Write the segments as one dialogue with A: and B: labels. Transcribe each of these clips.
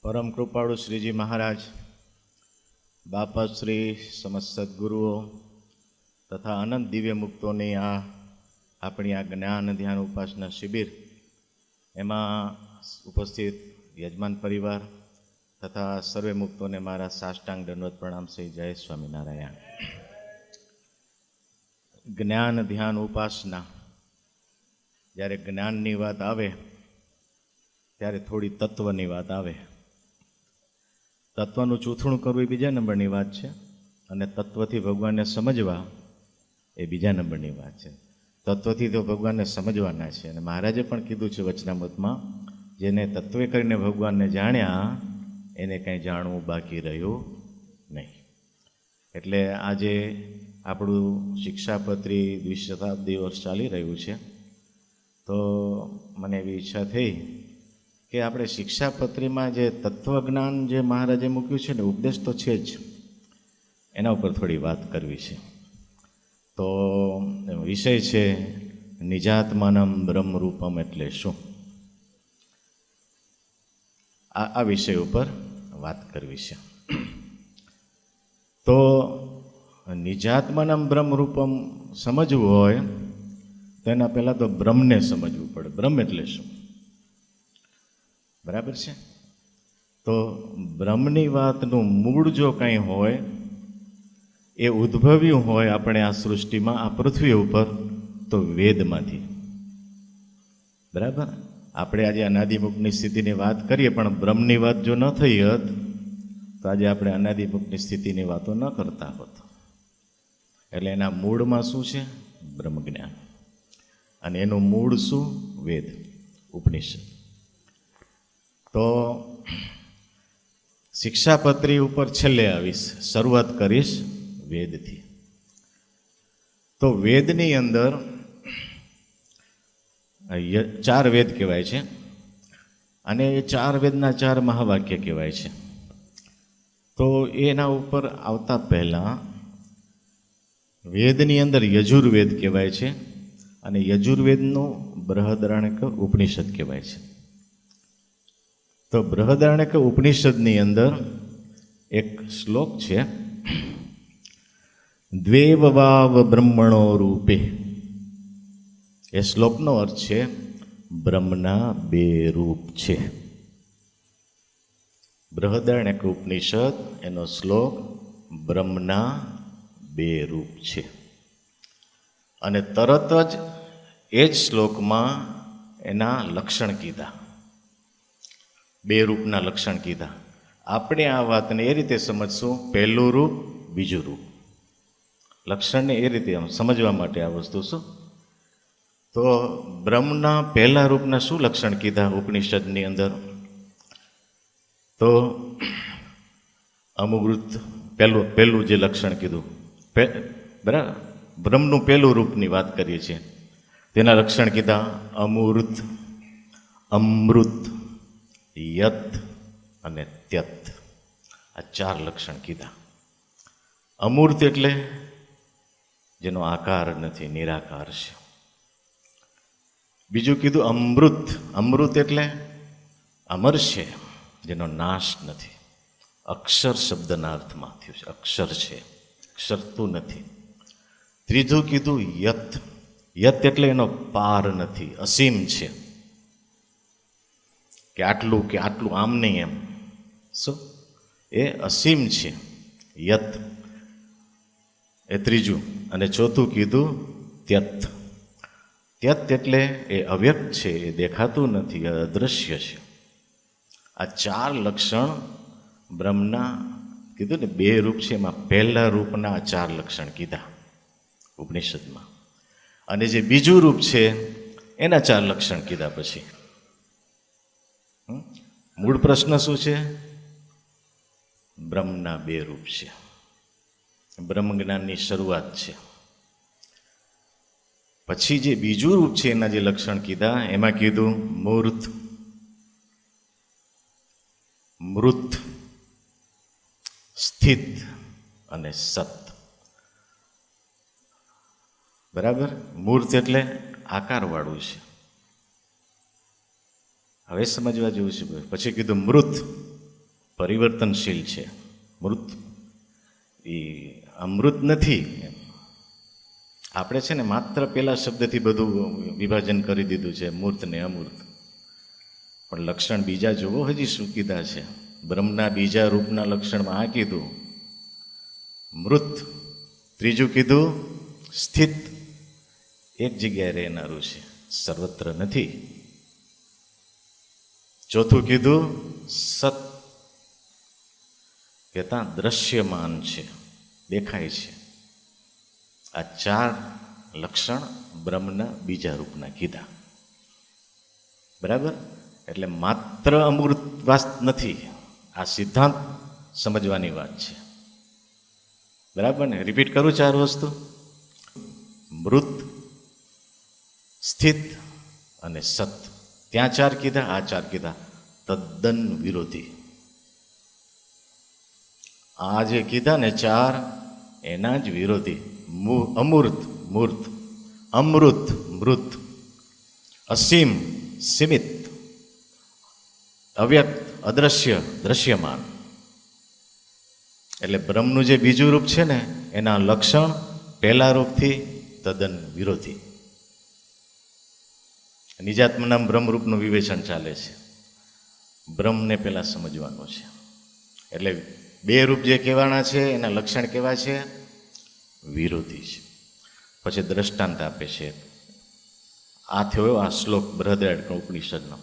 A: પરમ કૃપાળુ શ્રીજી મહારાજ, બાપાશ્રી, સમસ્ત સદગુરુઓ તથા અનંત દિવ્ય મુક્તોની આપણી આ જ્ઞાન ધ્યાન ઉપાસના શિબિર, એમાં ઉપસ્થિત યજમાન પરિવાર તથા સર્વે મુક્તોને મારા સાષ્ટાંગ દંડવત પ્રણામ શ્રી જય સ્વામિનારાયણ. જ્ઞાન ધ્યાન ઉપાસના, જ્યારે જ્ઞાનની વાત આવે ત્યારે થોડી તત્વની વાત આવે. તત્વનું ચૂથણું કરવું એ બીજા નંબરની વાત છે, અને તત્વથી ભગવાનને સમજવા એ બીજા નંબરની વાત છે. તત્વથી તો ભગવાનને સમજવાના છે, અને મહારાજે પણ કીધું છે વચનામૃતમાં, જેને તત્વે કરીને ભગવાનને જાણ્યા એને કંઈ જાણવું બાકી રહ્યું નહીં. એટલે આજે આપણું શિક્ષાપત્રી દ્વિશતાબ્દી વર્ષ ચાલી રહ્યું છે, તો મને એવી ઈચ્છા થઈ કે આપણે શિક્ષાપત્રીમાં જે તત્વજ્ઞાન જે મહારાજે મૂક્યું છે ને, ઉપદેશ તો છે જ, એના ઉપર થોડી વાત કરવી છે. તો વિષય છે નિજાત્માનમ બ્રહ્મરૂપમ એટલે શું. આ વિષય ઉપર વાત કરવી છે. તો નિજાત્માનમ બ્રહ્મરૂપમ સમજવું હોય તો એના પહેલાં તો બ્રહ્મને સમજવું પડે. બ્રહ્મ એટલે શું, બરાબર છે? તો બ્રહ્મની વાતનું મૂળ જો કંઈ હોય, એ ઉદ્ભવ્યું હોય આપણે આ સૃષ્ટિમાં, આ પૃથ્વી ઉપર, તો વેદમાંથી. બરાબર? આપણે આજે અનાદિમુક્તની સ્થિતિની વાત કરીએ, પણ બ્રહ્મની વાત જો ન થઈ હોત તો આજે આપણે અનાદિમુક્તની સ્થિતિની વાતો ન કરતા હોત. એટલે એના મૂળમાં શું છે? બ્રહ્મ જ્ઞાન. અને એનું મૂળ શું? વેદ, ઉપનિષદ. તો શિક્ષાપત્રી ઉપર છેલ્લે આવીશ, શરૂઆત કરીશ વેદથી. તો વેદની અંદર 4 વેદ કહેવાય છે, અને એ 4 વેદના 4 મહાવાક્ય કહેવાય છે. તો એના ઉપર આવતા પહેલાં વેદની અંદર યજુર્વેદ કહેવાય છે, અને યજુર્વેદનું બૃહદારણ્યક ઉપનિષદ કહેવાય છે. તો બૃહદારણ્યક ઉપનિષદની અંદર એક શ્લોક છે, દ્વેવ વાવ બ્રહ્મણો રૂપે. એ શ્લોકનો અર્થ છે બ્રહ્મના 2 રૂપ છે. બૃહદારણ્યક ઉપનિષદ, એનો શ્લોક બ્રહ્મના 2 રૂપ છે. અને તરત જ એ જ શ્લોકમાં એના લક્ષણ કીધા, 2 રૂપના લક્ષણ કીધા. આપણે આ વાતને એ રીતે સમજશું, પહેલું રૂપ, બીજું રૂપ. લક્ષણને એ રીતે સમજવા માટે આ વસ્તુ શું. તો બ્રહ્મના પહેલા રૂપના શું લક્ષણ કીધા ઉપનિષદની અંદર? તો અમૃત, પહેલું જે લક્ષણ કીધું, બરાબર, બ્રહ્મનું પહેલું રૂપની વાત કરીએ છીએ, તેના લક્ષણ કીધા અમૃત, અમૃત, યત અને ત્યત. આ 4 લક્ષણ કીધા. અમૂર્ત એટલે જેનો આકાર નથી, નિરાકાર છે. બીજું કીધું અમૃત. અમૃત એટલે અમર છે, જેનો નાશ નથી. અક્ષર શબ્દના અર્થમાં થયું છે, અક્ષર છે, ક્ષરતું નથી. ત્રીજું કીધું યત. યત એટલે એનો પાર નથી, અસીમ છે, કે આટલું આમ નહીં એમ. શું? એ અસીમ છે, યત. એ ત્રીજું. અને ચોથું કીધું ત્યત. ત્યત એટલે એ અવ્યક્ત છે, એ દેખાતું નથી, અદૃશ્ય છે. આ 4 લક્ષણ બ્રહ્મના કીધું ને, 2 રૂપ છે, એમાં પહેલા રૂપના 4 લક્ષણ કીધા ઉપનિષદમાં. અને જે બીજું રૂપ છે એના 4 લક્ષણ કીધા. પછી મૂળ પ્રશ્ન શું છે? બ્રહ્મના 2 રૂપ છે. બ્રહ્મ જ્ઞાનની શરૂઆત છે. પછી જે બીજું રૂપ છે એના જે લક્ષણ કીધા, એમાં કીધું મૂર્ત, મૃત, સ્થિત અને સત. બરાબર? મૂર્ત એટલે આકારવાળું છે. હવે સમજવા જેવું છે. પછી કીધું મૃત. પરિવર્તનશીલ છે. મૃત એ અમૃત નથી. આપણે છે ને માત્ર પેલા શબ્દથી બધું વિભાજન કરી દીધું છે, મૂર્ત ને અમૂર્ત. પણ લક્ષણ બીજા જુઓ, હજી શું કીધા છે. બ્રહ્મના બીજા રૂપના લક્ષણમાં આ કીધું મૃત, ત્રીજું કીધું સ્થિત, એક જગ્યાએ રહેનારું છે, સર્વત્ર નથી. ચોથું કીધું સત, કહેતા દ્રશ્યમાન છે, દેખાય છે. આ ચાર લક્ષણ બ્રહ્મના બીજા રૂપના કીધા. બરાબર? એટલે માત્ર અમૃત વાત નથી, આ સિદ્ધાંત સમજવાની વાત છે. બરાબર ને? રિપીટ કરું ચાર વસ્તુ: મૃત, સ્થિત અને સત. ત્યાં ચાર કીધા, આ ચાર કીધા, તદ્દન વિરોધી. આ જે કીધા ને ચાર, એના જ વિરોધી. અમૂર્ત મૂર્ત, અમૃત મૃત, અસીમ સીમિત, અવ્યક્ત અદ્રશ્ય દ્રશ્યમાન. એટલે બ્રહ્મનું જે બીજું રૂપ છે ને, એના લક્ષણ પહેલા રૂપથી તદ્દન વિરોધી. નિજાત્મના બ્રહ્મરૂપનું વિવેચન ચાલે છે. બ્રહ્મને પહેલા સમજવાનું છે. એટલે બે રૂપ જે કહેવાના છે એના લક્ષણ કેવા છે? વિરોધી છે. પછી દ્રષ્ટાંત આપે છે. આ થયો આ શ્લોક બૃહદારણ્યક ઉપનિષદનો.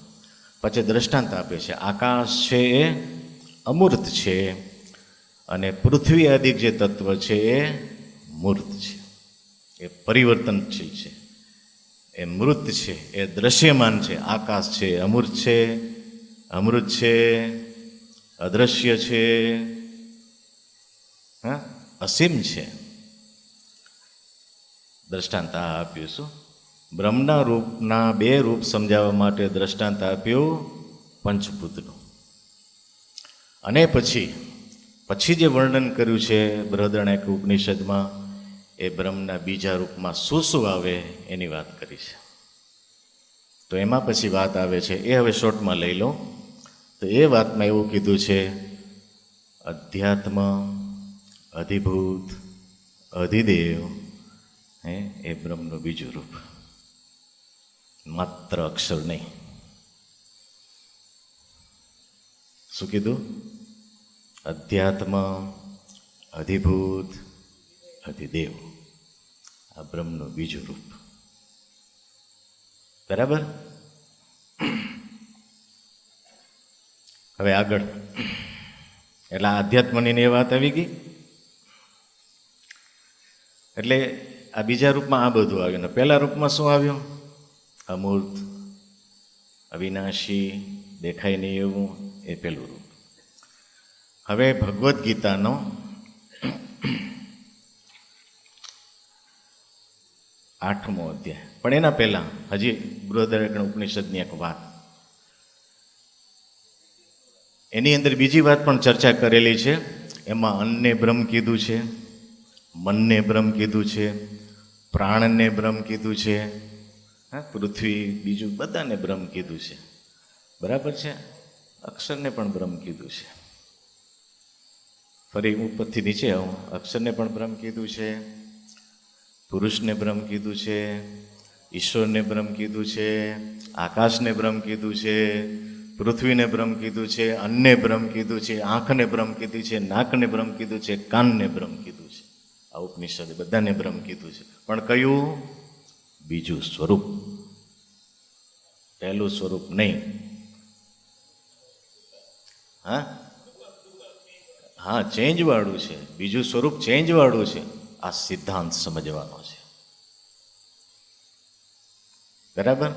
A: પછી દ્રષ્ટાંત આપે છે. આકાશ છે એ અમૂર્ત છે, અને પૃથ્વી આદિક જે તત્વ છે એ મૂર્ત છે, એ પરિવર્તનશીલ છે, એ મૃત છે, એ દ્રશ્યમાન છે. આકાશ છે અમૂર્ત છે, અમૃત છે, અદ્રશ્ય છે, હા, અસીમ છે. દ્રષ્ટાંત આપ્યું શું? બ્રહ્મના રૂપના બે રૂપ સમજાવવા માટે દ્રષ્ટાંત આપ્યું પંચભૂતનું. અને પછી જે વર્ણન કર્યું છે બૃહદારણ્યક ઉપનિષદમાં, એ બ્રહ્મના બીજા રૂપમાં શું શું આવે એની વાત કરી છે. તો એમાં પછી વાત આવે છે, એ હવે શોર્ટમાં લઈ લો. તો એ વાતમાં એવું કીધું છે, અધ્યાત્મ, અધિભૂત, અધિદેવ, એ બ્રહ્મનું બીજું રૂપ, માત્ર અક્ષર નહીં. શું કીધું? અધ્યાત્મ, અધિભૂત, અધિદેવ, આ બ્રહ્મનું બીજું રૂપ. બરાબર? હવે આગળ, એટલે આધ્યાત્મની એ વાત આવી ગઈ. એટલે આ બીજા રૂપમાં આ બધું આવ્યું ને પહેલા રૂપમાં શું આવ્યું? અમૂર્ત, અવિનાશી, દેખાય નહીં એવું, એ પેલું રૂપ. હવે ભગવદ્ ગીતાનો 8મો અધ્યાય. પણ એના પહેલા હજી બૃહદારણ્યક ઉપનિષદની એક વાત, એની અંદર બીજી વાત પણ ચર્ચા કરેલી છે. એમાં અન્નને બ્રહ્મ કીધું છે, મનને બ્રહ્મ કીધું છે, પ્રાણને બ્રહ્મ કીધું છે, હા, પૃથ્વી બીજું બધાને બ્રહ્મ કીધું છે. બરાબર છે? અક્ષરને પણ બ્રહ્મ કીધું છે. ફરી ઉપરથી નીચે આવું, અક્ષરને પણ બ્રહ્મ કીધું છે, પુરુષને બ્રહ્મ કીધું છે, ઈશ્વરને બ્રહ્મ કીધું છે, આકાશને બ્રહ્મ કીધું છે, પૃથ્વીને બ્રહ્મ કીધું છે, અન્નને બ્રહ્મ કીધું છે, આંખને બ્રહ્મ કીધું છે, નાકને બ્રહ્મ કીધું છે, કાનને બ્રહ્મ કીધું છે. આ ઉપનિષદ બધાને બ્રહ્મ કીધું છે. પણ કયું? બીજું સ્વરૂપ, પહેલું સ્વરૂપ નહીં. હા, ચેન્જ વાળું છે, બીજું સ્વરૂપ ચેન્જ વાળું છે. આ સિદ્ધાંત સમજવાનો છે. બરાબર?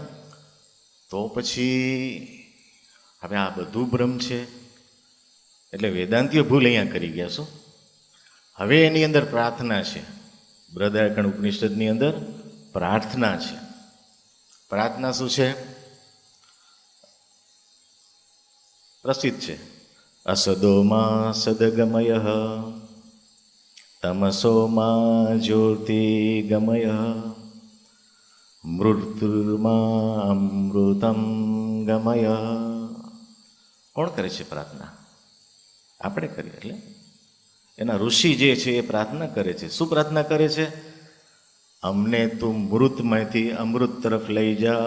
A: તો પછી હવે આ બધું બ્રહ્મ છે એટલે વેદાંતિઓ ભૂલ અહીંયા કરી ગયા. શું? હવે એની અંદર પ્રાર્થના છે. બૃહદારણ્યક ઉપનિષદની અંદર પ્રાર્થના છે. પ્રાર્થના શું છે? પ્રસિદ્ધ છે. અસદોમાં સદગમય, તમસોમાં જ્યોતિર્ગમય, મૃત્યુર્મા અમૃતમ ગમય. કોણ કરે છે પ્રાર્થના? આપણે કરીએ. એટલે એના ઋષિ જે છે એ પ્રાર્થના કરે છે. શું પ્રાર્થના કરે છે? અમને તું મૃતમાંથી અમૃત તરફ લઈ જા,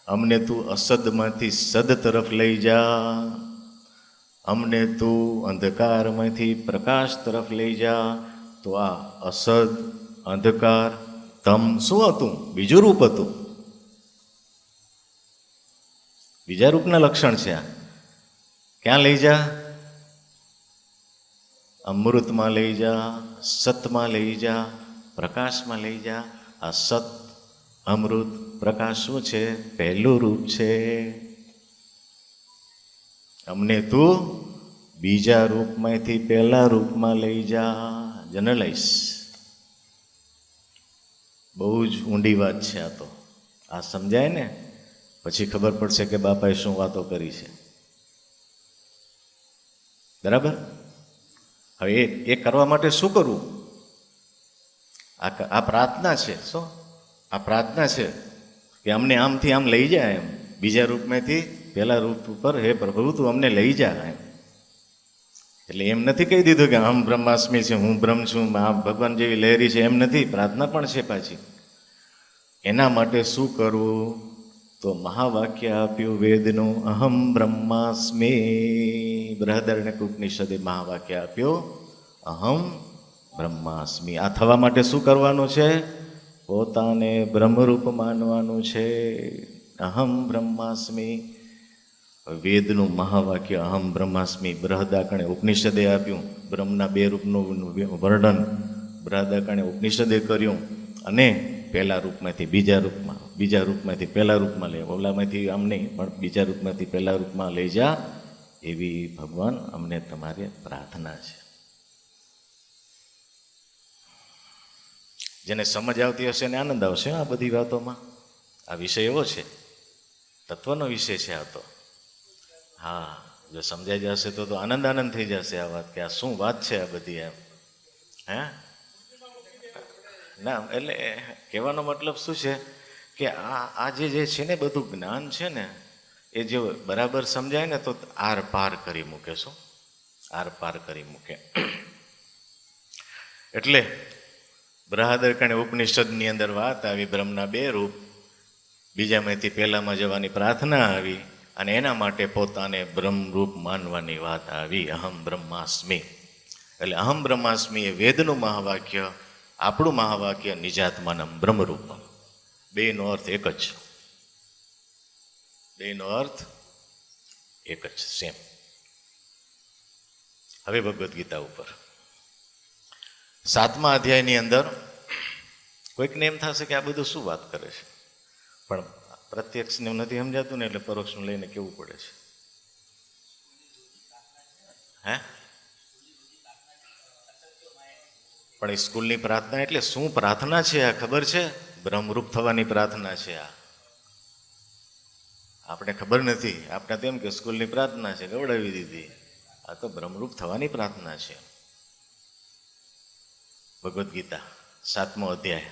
A: અમને તું અસદમાંથી સદ તરફ લઈ જા, અમને તું અંધકારમાંથી પ્રકાશ તરફ લઈ જા. તો આ અસદ, અંધકાર, તમ શું હતું? બીજું રૂપ હતું, બીજા રૂપના લક્ષણ છે આ. ક્યાં લઈ જા? અમૃતમાં લઈ જા, સતમાં લઈ જા, પ્રકાશમાં લઈ જા. આ સત, અમૃત, પ્રકાશ શું છે? પહેલું રૂપ છે. અમને તું બીજા રૂપમાંથી પહેલા રૂપમાં લઈ જા. જનરલાઈઝ, બહુ જ ઊંડી વાત છે આ. તો આ સમજાય ને પછી ખબર પડશે કે બાપાએ શું વાતો કરી છે. બરાબર? હવે એ કરવા માટે શું કરવું? આ પ્રાર્થના છે. શું આ પ્રાર્થના છે? કે અમને આમથી આમ લઈ જાય, એમ બીજા રૂપમાંથી પહેલા રૂપ ઉપર. હે પ્રભુ, તું અમને લઈ જા એમ. એટલે એમ નથી કહી દીધું કે હમ બ્રહ્માસ્મી છે, હું બ્રહ્મ છું, આ ભગવાન જેવી લહેરી છે, એમ નથી. પ્રાર્થના પણ છે પાછી. એના માટે શું કરવું? તો મહાવાક્ય આપ્યું વેદનું, અહમ બ્રહ્માસ્મી. બૃહદારણ્યક ઉપનિષદે મહાવાક્ય આપ્યો, અહમ બ્રહ્માસ્મી. આ થવા માટે શું કરવાનું છે? પોતાને બ્રહ્મરૂપ માનવાનું છે. અહમ બ્રહ્માસ્મી. વેદનું મહાવાક્ય અહમ બ્રહ્માસ્મી બૃહદારણ્યક ઉપનિષદે આપ્યું. બ્રહ્મના બે રૂપનું વર્ણન બૃહદારણ્યક ઉપનિષદે કર્યું. અને પહેલા રૂપમાંથી બીજા રૂપમાં, બીજા રૂપમાંથી પહેલા રૂપમાં લે, ઓલામાંથી આમ નહીં પણ બીજા રૂપમાંથી પહેલા રૂપમાં લઈ જા. એવી ભગવાન અમને તમારે પ્રાર્થના છે. જેને સમજ આવતી હશે ને આનંદ આવશે આ બધી વાતોમાં. આ વિષય એવો છે, તત્વનો વિષય છે આ તો. હા, જો સમજાઈ જશે તો આનંદ આનંદ થઈ જશે આ વાત, કે આ શું વાત છે આ બધી એમ. હે ના, એટલે કહેવાનો મતલબ શું છે કે આ જે છે ને બધું જ્ઞાન છે ને, એ જો બરાબર સમજાય ને તો આર પાર કરી મૂકે. શું? આર પાર કરી મૂકે. એટલે બૃહદારણ્યક ઉપનિષદની અંદર વાત આવી, બ્રહ્મના બે રૂપ, બીજામાંથી પહેલામાં જવાની પ્રાર્થના આવી, અને એના માટે પોતાને બ્રહ્મરૂપ માનવાની વાત આવી. અહમ બ્રહ્માસ્મી. એટલે અહમ બ્રહ્માસ્મી એ વેદનું મહાવાક્ય, આપણું મહાવાક્ય નિજાત્માનમ બ્રહ્મરૂપમ. બેનો અર્થ એક જ. બેનો અર્થ એક જ, સેમ. હવે ભગવદ્ ગીતા ઉપર 7મા અધ્યાયની અંદર કોઈકને એમ થશે કે આ બધું શું વાત કરે છે, પણ પ્રત્યક્ષને નથી સમજાતું ને, એટલે પરોક્ષનું લઈને કેવું પડે છે. હે પણ એ સ્કૂલની પ્રાર્થના એટલે શું પ્રાર્થના છે આ ખબર છે? બ્રહ્મરૂપ થવાની પ્રાર્થના છે આ. આપણે ખબર નથી. આપણે તો એમ કે સ્કૂલની પ્રાર્થના છે, ગવડાવી દીધી. આ તો બ્રહ્મરૂપ થવાની પ્રાર્થના છે. ભગવદ્ ગીતા 7મો અધ્યાય.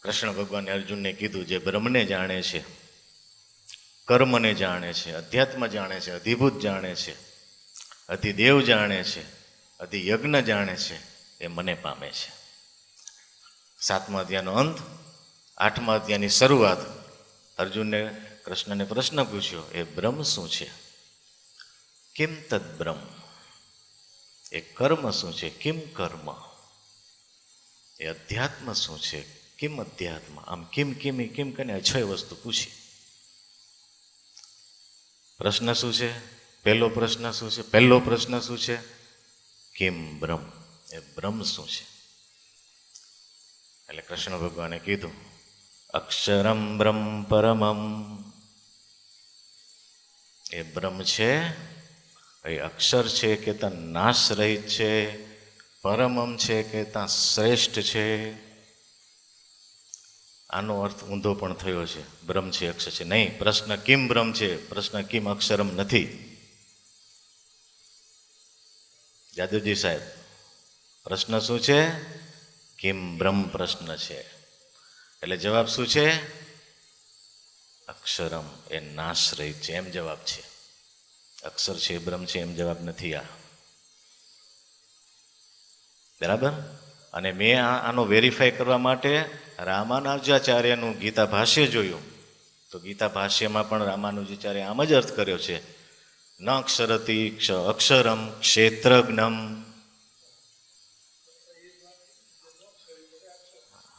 A: કૃષ્ણ ભગવાને અર્જુનને કીધું, જે બ્રહ્મને જાણે છે, કર્મને જાણે છે, અધ્યાત્મ જાણે છે, અધિભૂત જાણે છે, અધિદેવ જાણે છે, અધિયજ્ઞ જાણે છે, એ મને પામે છે. 7મા અધ્યાયનો અંત, 8મા અધ્યાયની શરૂઆત. અર્જુનને કૃષ્ણને પ્રશ્ન પૂછ્યો, એ બ્રહ્મ શું છે? કિમ તદ બ્રહ્મ. એ કર્મ શું છે? કિમ કર્મ. એ અધ્યાત્મ શું છે? કિમ અધ્યાત્મ. આમ કિમ કિમ કિમ કરીને 6 વસ્તુ પૂછી. પ્રશ્ન શું છે? પહેલો પ્રશ્ન શું છે? પહેલો પ્રશ્ન શું છે? કિમ બ્રહ્મ. એ બ્રહ્મ શું છે? એટલે કૃષ્ણ ભગવાને કીધું, અક્ષરમ બ્રહ્મ પરમમ. એ બ્રહ્મ છે, એ અક્ષર છે કે ત્યાં નાશ રહિત છે, પરમમ છે કે ત્યાં શ્રેષ્ઠ છે. આનો અર્થ ઊંધો પણ થયો છે, બ્રહ્મ છે અક્ષર છે. નહીં, પ્રશ્ન કિમ બ્રહ્મ છે, પ્રશ્ન કિમ અક્ષરમ નથી. જાદવજી સાહેબ, પ્રશ્ન શું છે? કિમ બ્રહ્મ પ્રશ્ન છે. એટલે જવાબ શું છે? અક્ષરમ, એ નાશ રહિત છે, એમ જવાબ છે. અક્ષર છે બ્રહ્મ છે એમ જવાબ નથી આ. બરાબર. અને મેં આનો વેરીફાઈ કરવા માટે રામાનુજાચાર્યનું ગીતા ભાષ્ય જોયું, તો ગીતા ભાષ્યમાં પણ રામાનુજાચાર્ય આમ જ અર્થ કર્યો છે, ન અક્ષરતી અક્ષરમ ક્ષેત્રજ્ઞમ.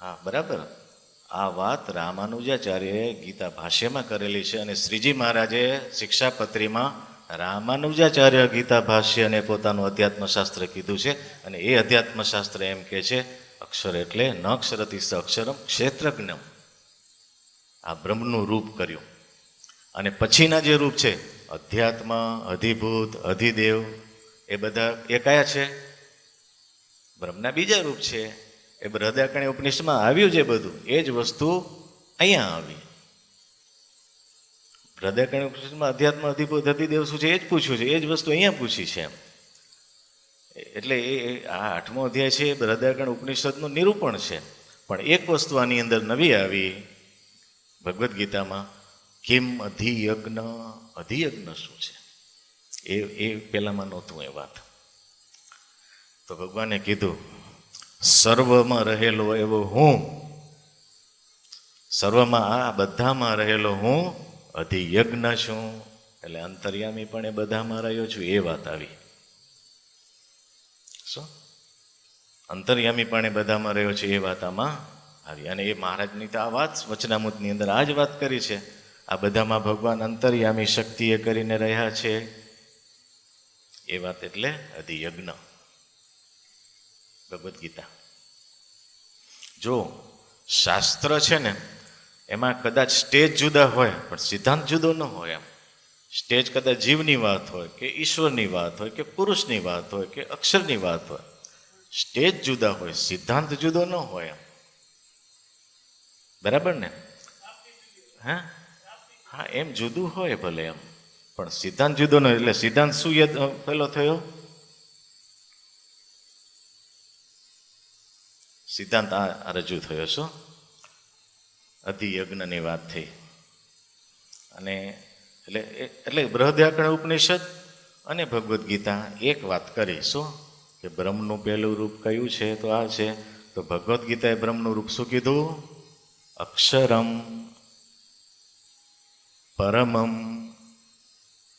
A: હા બરાબર, આ વાત રામાનુજાચાર્યએ ગીતા ભાષ્યમાં કરેલી છે અને શ્રીજી મહારાજે શિક્ષાપત્રીમાં રામાનુજાચાર્ય ગીતા ભાષ્ય અને પોતાનું અધ્યાત્મશાસ્ત્ર કીધું છે. અને એ અધ્યાત્મશાસ્ત્ર એમ કે છે અક્ષર એટલે ન અક્ષરતી અક્ષરમ ક્ષેત્રજ્ઞમ, આ બ્રહ્મનું રૂપ કર્યું. અને પછીના જે રૂપ છે અધ્યાત્મ, અધિભૂત, અધિદેવ, એ બધા એ કયા છે? બ્રહ્મના બીજા રૂપ છે. એ બૃહદારણ્યક ઉપનિષદમાં આવ્યું છે બધું, એ જ વસ્તુ અહીંયા આવી. બૃહદારણ્યક ઉપનિષદમાં અધ્યાત્મ, અધિભૂત, અધિદેવ શું છે એ જ પૂછ્યું છે, એ જ વસ્તુ અહીંયા પૂછી છે. એટલે એ આ 8મો અધ્યાય છે એ બૃહદારણ્યક ઉપનિષદનું નિરૂપણ છે. પણ એક વસ્તુ આની અંદર નવી આવી ભગવદ્ ગીતામાં, કિમ અધિયજ્ઞ. અધિયજ્ઞ શું છે એ પહેલામાં નહોતું એ વાત. તો ભગવાને કીધું સર્વમાં રહેલો એવો હું, સર્વમાં આ બધામાં રહેલો હું અધિયજ્ઞ છું. એટલે અંતર્યામી પણ એ બધામાં રહ્યો છું એ વાત આવી. શું? અંતર્યામી પણ એ બધામાં રહ્યો છે એ વાત આમાં આવી. અને એ મહારાજની તો આ વાત વચનામૃતની અંદર આ જ વાત કરી છે. આ બધામાં ભગવાન અંતર્યામી શક્તિએ કરીને રહ્યા છે એ વાત, એટલે અધિયજ્ઞ. ભગવદ્ ગીતા જો શાસ્ત્ર છે ને એમાં કદાચ સ્ટેજ જુદા હોય પણ સિદ્ધાંત જુદો ન હોય. એમ સ્ટેજ કદાચ જીવની વાત હોય કે ઈશ્વરની વાત હોય કે પુરુષની વાત હોય કે અક્ષરની વાત હોય, સ્ટેજ જુદા હોય, સિદ્ધાંત જુદો ન હોય. એમ બરાબર ને? હા હા, એમ જુદું હોય ભલે એમ, પણ સિદ્ધાંત જુદો ન. એટલે સિદ્ધાંત શું પેલો થયો? સિદ્ધાંત આ રજૂ થયો છો, અધિયજ્ઞની વાત થઈ. અને એટલે બૃહદારણ્યક ઉપનિષદ અને ભગવદ્ ગીતા એક વાત કરી. શું? કે બ્રહ્મનું પહેલું રૂપ કયું છે? તો આ છે. તો ભગવદ્ ગીતાએ બ્રહ્મનું રૂપ શું કીધું? અક્ષરમ પરમમ,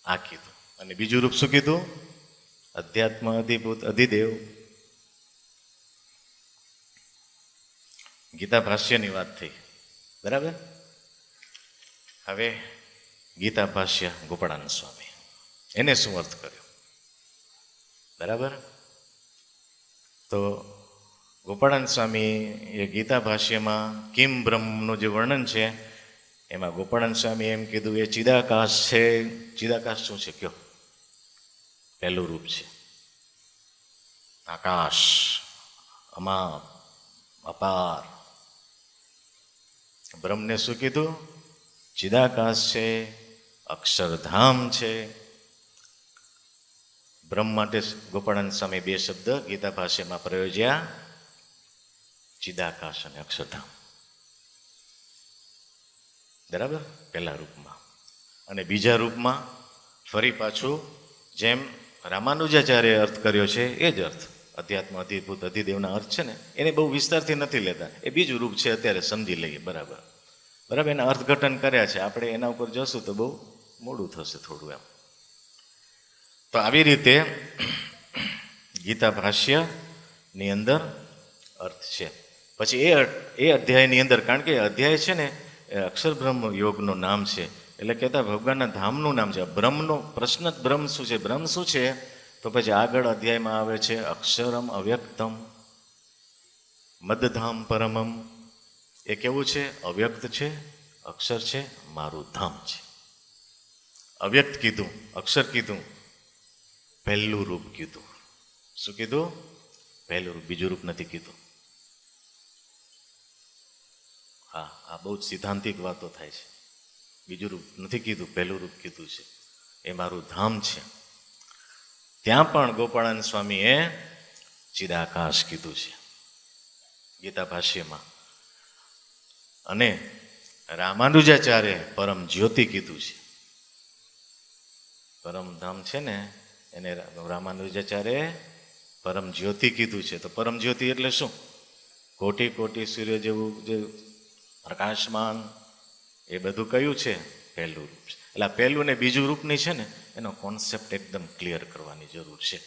A: આ કીધું. અને બીજું રૂપ શું કીધું? અધ્યાત્મ, અધિભૂત, અધિદેવ. ગીતા ભાષ્યની વાત થઈ. બરાબર. હવે ગીતા ભાષ્ય ગોપાળાનંદ સ્વામી, એને શું અર્થ કર્યો? બરાબર. તો ગોપાળાનંદ સ્વામી એ ગીતા ભાષ્યમાં કિમ બ્રહ્મનું જે વર્ણન છે એમાં ગોપાળાનંદ સ્વામી એમ કીધું એ ચિદાકાશ છે. ચિદાકાશ શું છે કયો? પહેલું રૂપ છે આકાશ, અમાપ, અપાર. બ્રહ્મને શું કીધું? ચિદાકાશ છે, અક્ષરધામ છે. બ્રહ્મ માટે ગોપાળાનંદ સ્વામી બે શબ્દ ગીતા ભાષ્યમાં પ્રયોજ્યા, ચિદાકાશ અને અક્ષરધામ. બરાબર, પહેલા રૂપમાં. અને બીજા રૂપમાં ફરી પાછું જેમ રામાનુજાચાર્ય અર્થ કર્યો છે એ જ અર્થ, અધ્યાત્મ, અધિભૂત, અધિદેવના અર્થ છે ને એને બહુ વિસ્તારથી નથી લેતા. એ બીજું રૂપ છે, અત્યારે સમજી લઈએ. બરાબર બરાબર, એના અર્થઘટન કર્યા છે. આપણે એના ઉપર જશું તો બહુ મોડું થશે થોડું એમ. તો આવી રીતે ગીતા ભાષ્યની અંદર અર્થ છે. પછી એ અધ્યાયની અંદર, કારણ કે અધ્યાય છે ને એ અક્ષર બ્રહ્મ યોગનું નામ છે, એટલે કહેતા ભગવાનના ધામનું નામ છે. બ્રહ્મનો પ્રશ્ન જ બ્રહ્મ શું છે, બ્રહ્મ શું છે? તો પછી આગળ અધ્યાયમાં આવે છે અક્ષરમ અવ્યક્તમ મદધામ પરમમ. એ કેવું છે? અવ્યક્ત છે, અક્ષર છે, મારું ધામ છે. અવ્યક્ત કીધું, અક્ષર કીધું, પહેલું રૂપ કીધું. શું કીધું? પહેલું રૂપ, બીજું રૂપ નથી કીધું. હા, આ બહુ જ સિદ્ધાંતિક વાતો થાય છે. બીજું રૂપ નથી કીધું, પહેલું રૂપ કીધું છે. એ મારું ધામ છે. ત્યાં પણ ગોપાળાનંદ સ્વામીએ ચિદાકાશ કીધું છે ગીતા ભાષ્યમાં. અને રામાનુજાચાર્ય પરમ જ્યોતિ કીધું છે. પરમધામ છે ને એને રામાનુજાચાર્ય પરમ જ્યોતિ કીધું છે. તો પરમ જ્યોતિ એટલે શું? કોટી કોટી સૂર્ય જેવું જે પ્રકાશમાન, એ બધું કયું છે? પહેલું રૂપ છે. એટલે આ પહેલું ને બીજું રૂપની છે ને એનો કોન્સેપ્ટ એકદમ ક્લિયર કરવાની જરૂર છે.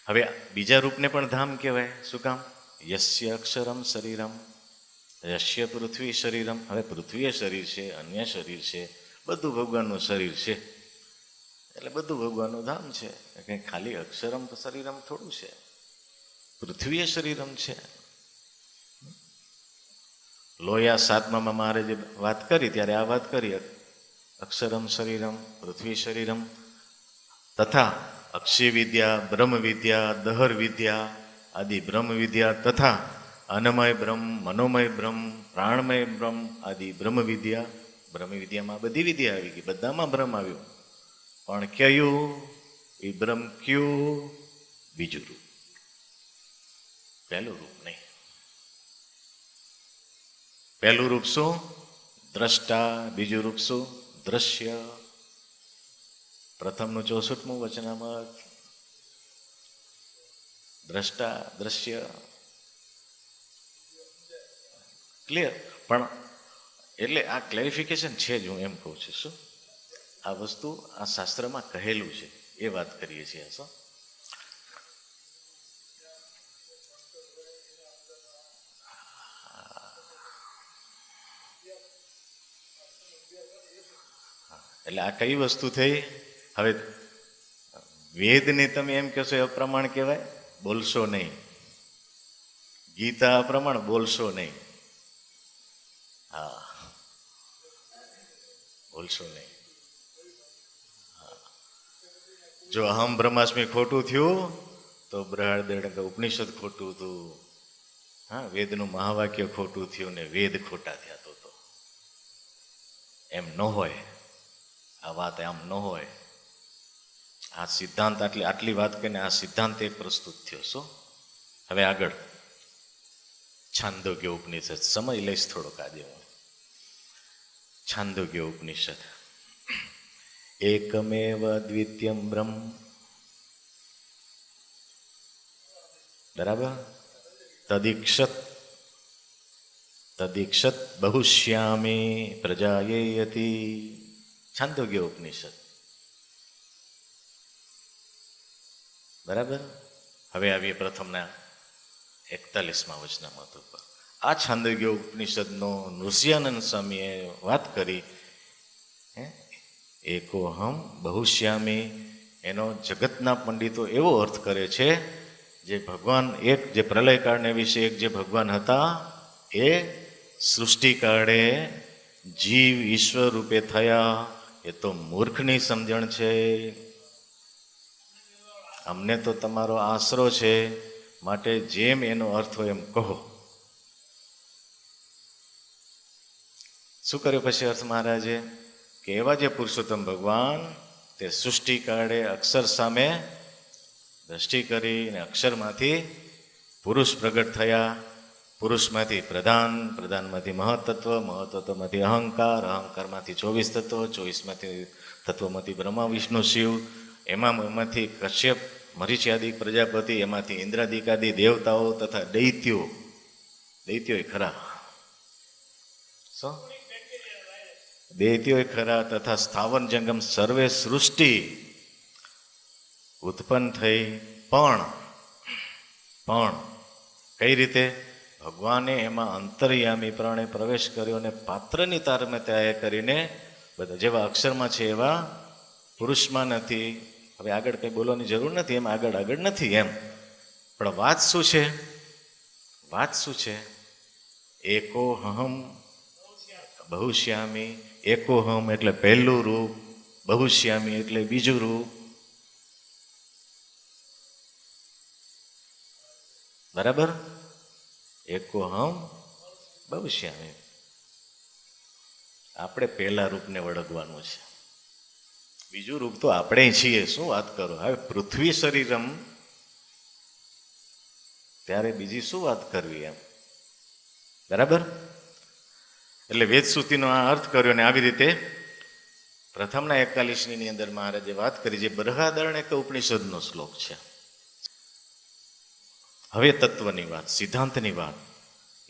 A: હવે બીજા રૂપને પણ ધામ કહેવાય. શું કામ? યસ્ય અક્ષરમ શરીરમ યસ્ય પૃથ્વી શરીરમ. હવે પૃથ્વીએ શરીર છે, અન્ય શરીર છે, બધું ભગવાનનું શરીર છે, એટલે બધું ભગવાનનું ધામ છે. કંઈ ખાલી અક્ષરમ શરીરમ થોડું છે, પૃથ્વીએ શરીરમ છે. લોયા સાતમામાં મારે જે વાત કરી ત્યારે આ વાત કરી, અક્ષરમ શરીરમ પૃથ્વી શરીરમ તથા અક્ષય વિદ્યા, બ્રહ્મ વિદ્યા, દહર વિદ્યા આદિ બ્રહ્મ વિદ્યા તથા અન્નમય બ્રહ્મ, મનોમય બ્રહ્મ, પ્રાણમય બ્રહ્મ આદિ બ્રહ્મ વિદ્યા. બ્રહ્મ વિદ્યામાં બધી વિદ્યા આવી ગઈ, બધામાં બ્રહ્મ આવ્યો. પણ કયું? એ બ્રહ્મ કયું? બીજું રૂપ, પહેલું રૂપ નહીં. પહેલું રૂપ શું? દ્રષ્ટા. બીજું રૂપ શું? દ્રશ્ય. પ્રથમનું 64મું વચનામૃત. દ્રષ્ટા, દ્રશ્ય, ક્લિયર. પણ એટલે આ ક્લેરિફિકેશન છે જ, હું એમ કહું છું. શું આ વસ્તુ આ શાસ્ત્રમાં કહેલું છે એ વાત કરીએ છીએ. શું એટલે આ કઈ વસ્તુ થઈ? હવે વેદને તમે એમ કહેશો એ અપ્રમાણ કહેવાય, બોલશો નહીં. ગીતા અપ્રમાણ, બોલશો નહીં. હા, બોલશો નહીં. જો અહમ બ્રહ્માસ્મિ ખોટું થયું તો બૃહદ ઉપનિષદ ખોટું હતું. હા, વેદનું મહાવાક્ય ખોટું થયું ને વેદ ખોટા થયા. તો એમ ન હોય. આ વાત આમ ન હોય. આ સિદ્ધાંત આટલી વાત કરીને આ સિદ્ધાંત એ પ્રસ્તુત થયો. શું? હવે આગળ છાંદોગ્ય ઉપનિષદ. સમય લઈશ થોડોક આજે હું. છાંદોગ્ય ઉપનિષદ. એકમેવ દ્વિતીયમ બ્રહ્મ. બરાબર? તદીક્ષત બહુશ્યામી પ્રજાયેયતિ. છાંદોગ્ય ઉપનિષદ. બરાબર? હવે આવીએ પ્રથમના 41મા વચનામૃત ઉપર. આ છાંદોગ્ય ઉપનિષદનો નૃસિંહાનંદ સ્વામીએ વાત કરી. એકોહમ બહુશ્યામી એનો જગતના પંડિતો એવો અર્થ કરે છે, જે ભગવાન એક, જે પ્રલયકાળને વિશે એક જે ભગવાન હતા એ સૃષ્ટિકાળે જીવ ઈશ્વર રૂપે થયા. એ તો મૂર્ખની સમજણ છે. અમને તો તમારો આશરો છે, માટે જેમ એનો અર્થ હોય એમ કહો. શું કર્યું પછી અર્થ મહારાજે? કે એવા જે પુરુષોત્તમ ભગવાન તે સૃષ્ટિકાળે અક્ષર સામે દ્રષ્ટિ કરી અને અક્ષરમાંથી પુરુષ પ્રગટ થયા. પુરુષમાંથી પ્રધાન, પ્રધાનમાંથી મહત્તત્વ, મહત્તત્વમાંથી અહંકાર, અહંકારમાંથી 24 તત્વ, 24માંથી તત્વમાંથી બ્રહ્મા વિષ્ણુ શિવ, એમાંથી કશ્યપ મરીચ્યાદિક પ્રજાપતિ, એમાંથી ઇન્દ્રાદિકાદિ દેવતાઓ તથા દૈત્યો. દૈત્યો ખરા. શું? દૈત્યો ખરા તથા સ્થાવર જંગમ સર્વે સૃષ્ટિ ઉત્પન્ન થઈ. પણ કઈ રીતે? ભગવાને એમાં અંતર્યામી પ્રાણે પ્રવેશ કર્યો અને પાત્રની તારમત્યાએ કરીને બધા જેવા અક્ષરમાં છે એવા પુરુષમાં નથી. હવે આગળ કંઈ બોલવાની જરૂર નથી, એમ આગળ નથી એમ. પણ વાત શું છે? વાત શું છે? એકોહમ બહુશ્યામી. એકોહમ એટલે પહેલું રૂપ, બહુશ્યામી એટલે બીજું રૂપ. બરાબર? એકોહમ બહુશ્યામી. આપણે પહેલા રૂપને વળગવાનું છે. બીજું રૂપ તો આપણે છીએ. શું વાત કરો? હવે પૃથ્વી શરીરમ, ત્યારે બીજી શું વાત કરવી એમ. બરાબર? એટલે વેદશ્રુતિનો આ અર્થ કર્યો ને આવી રીતે પ્રથમના 41ની અંદર મહારાજે વાત કરી, જે બૃહદારણ્યક ઉપનિષદનો શ્લોક છે. હવે તત્વની વાત, સિદ્ધાંતની વાત.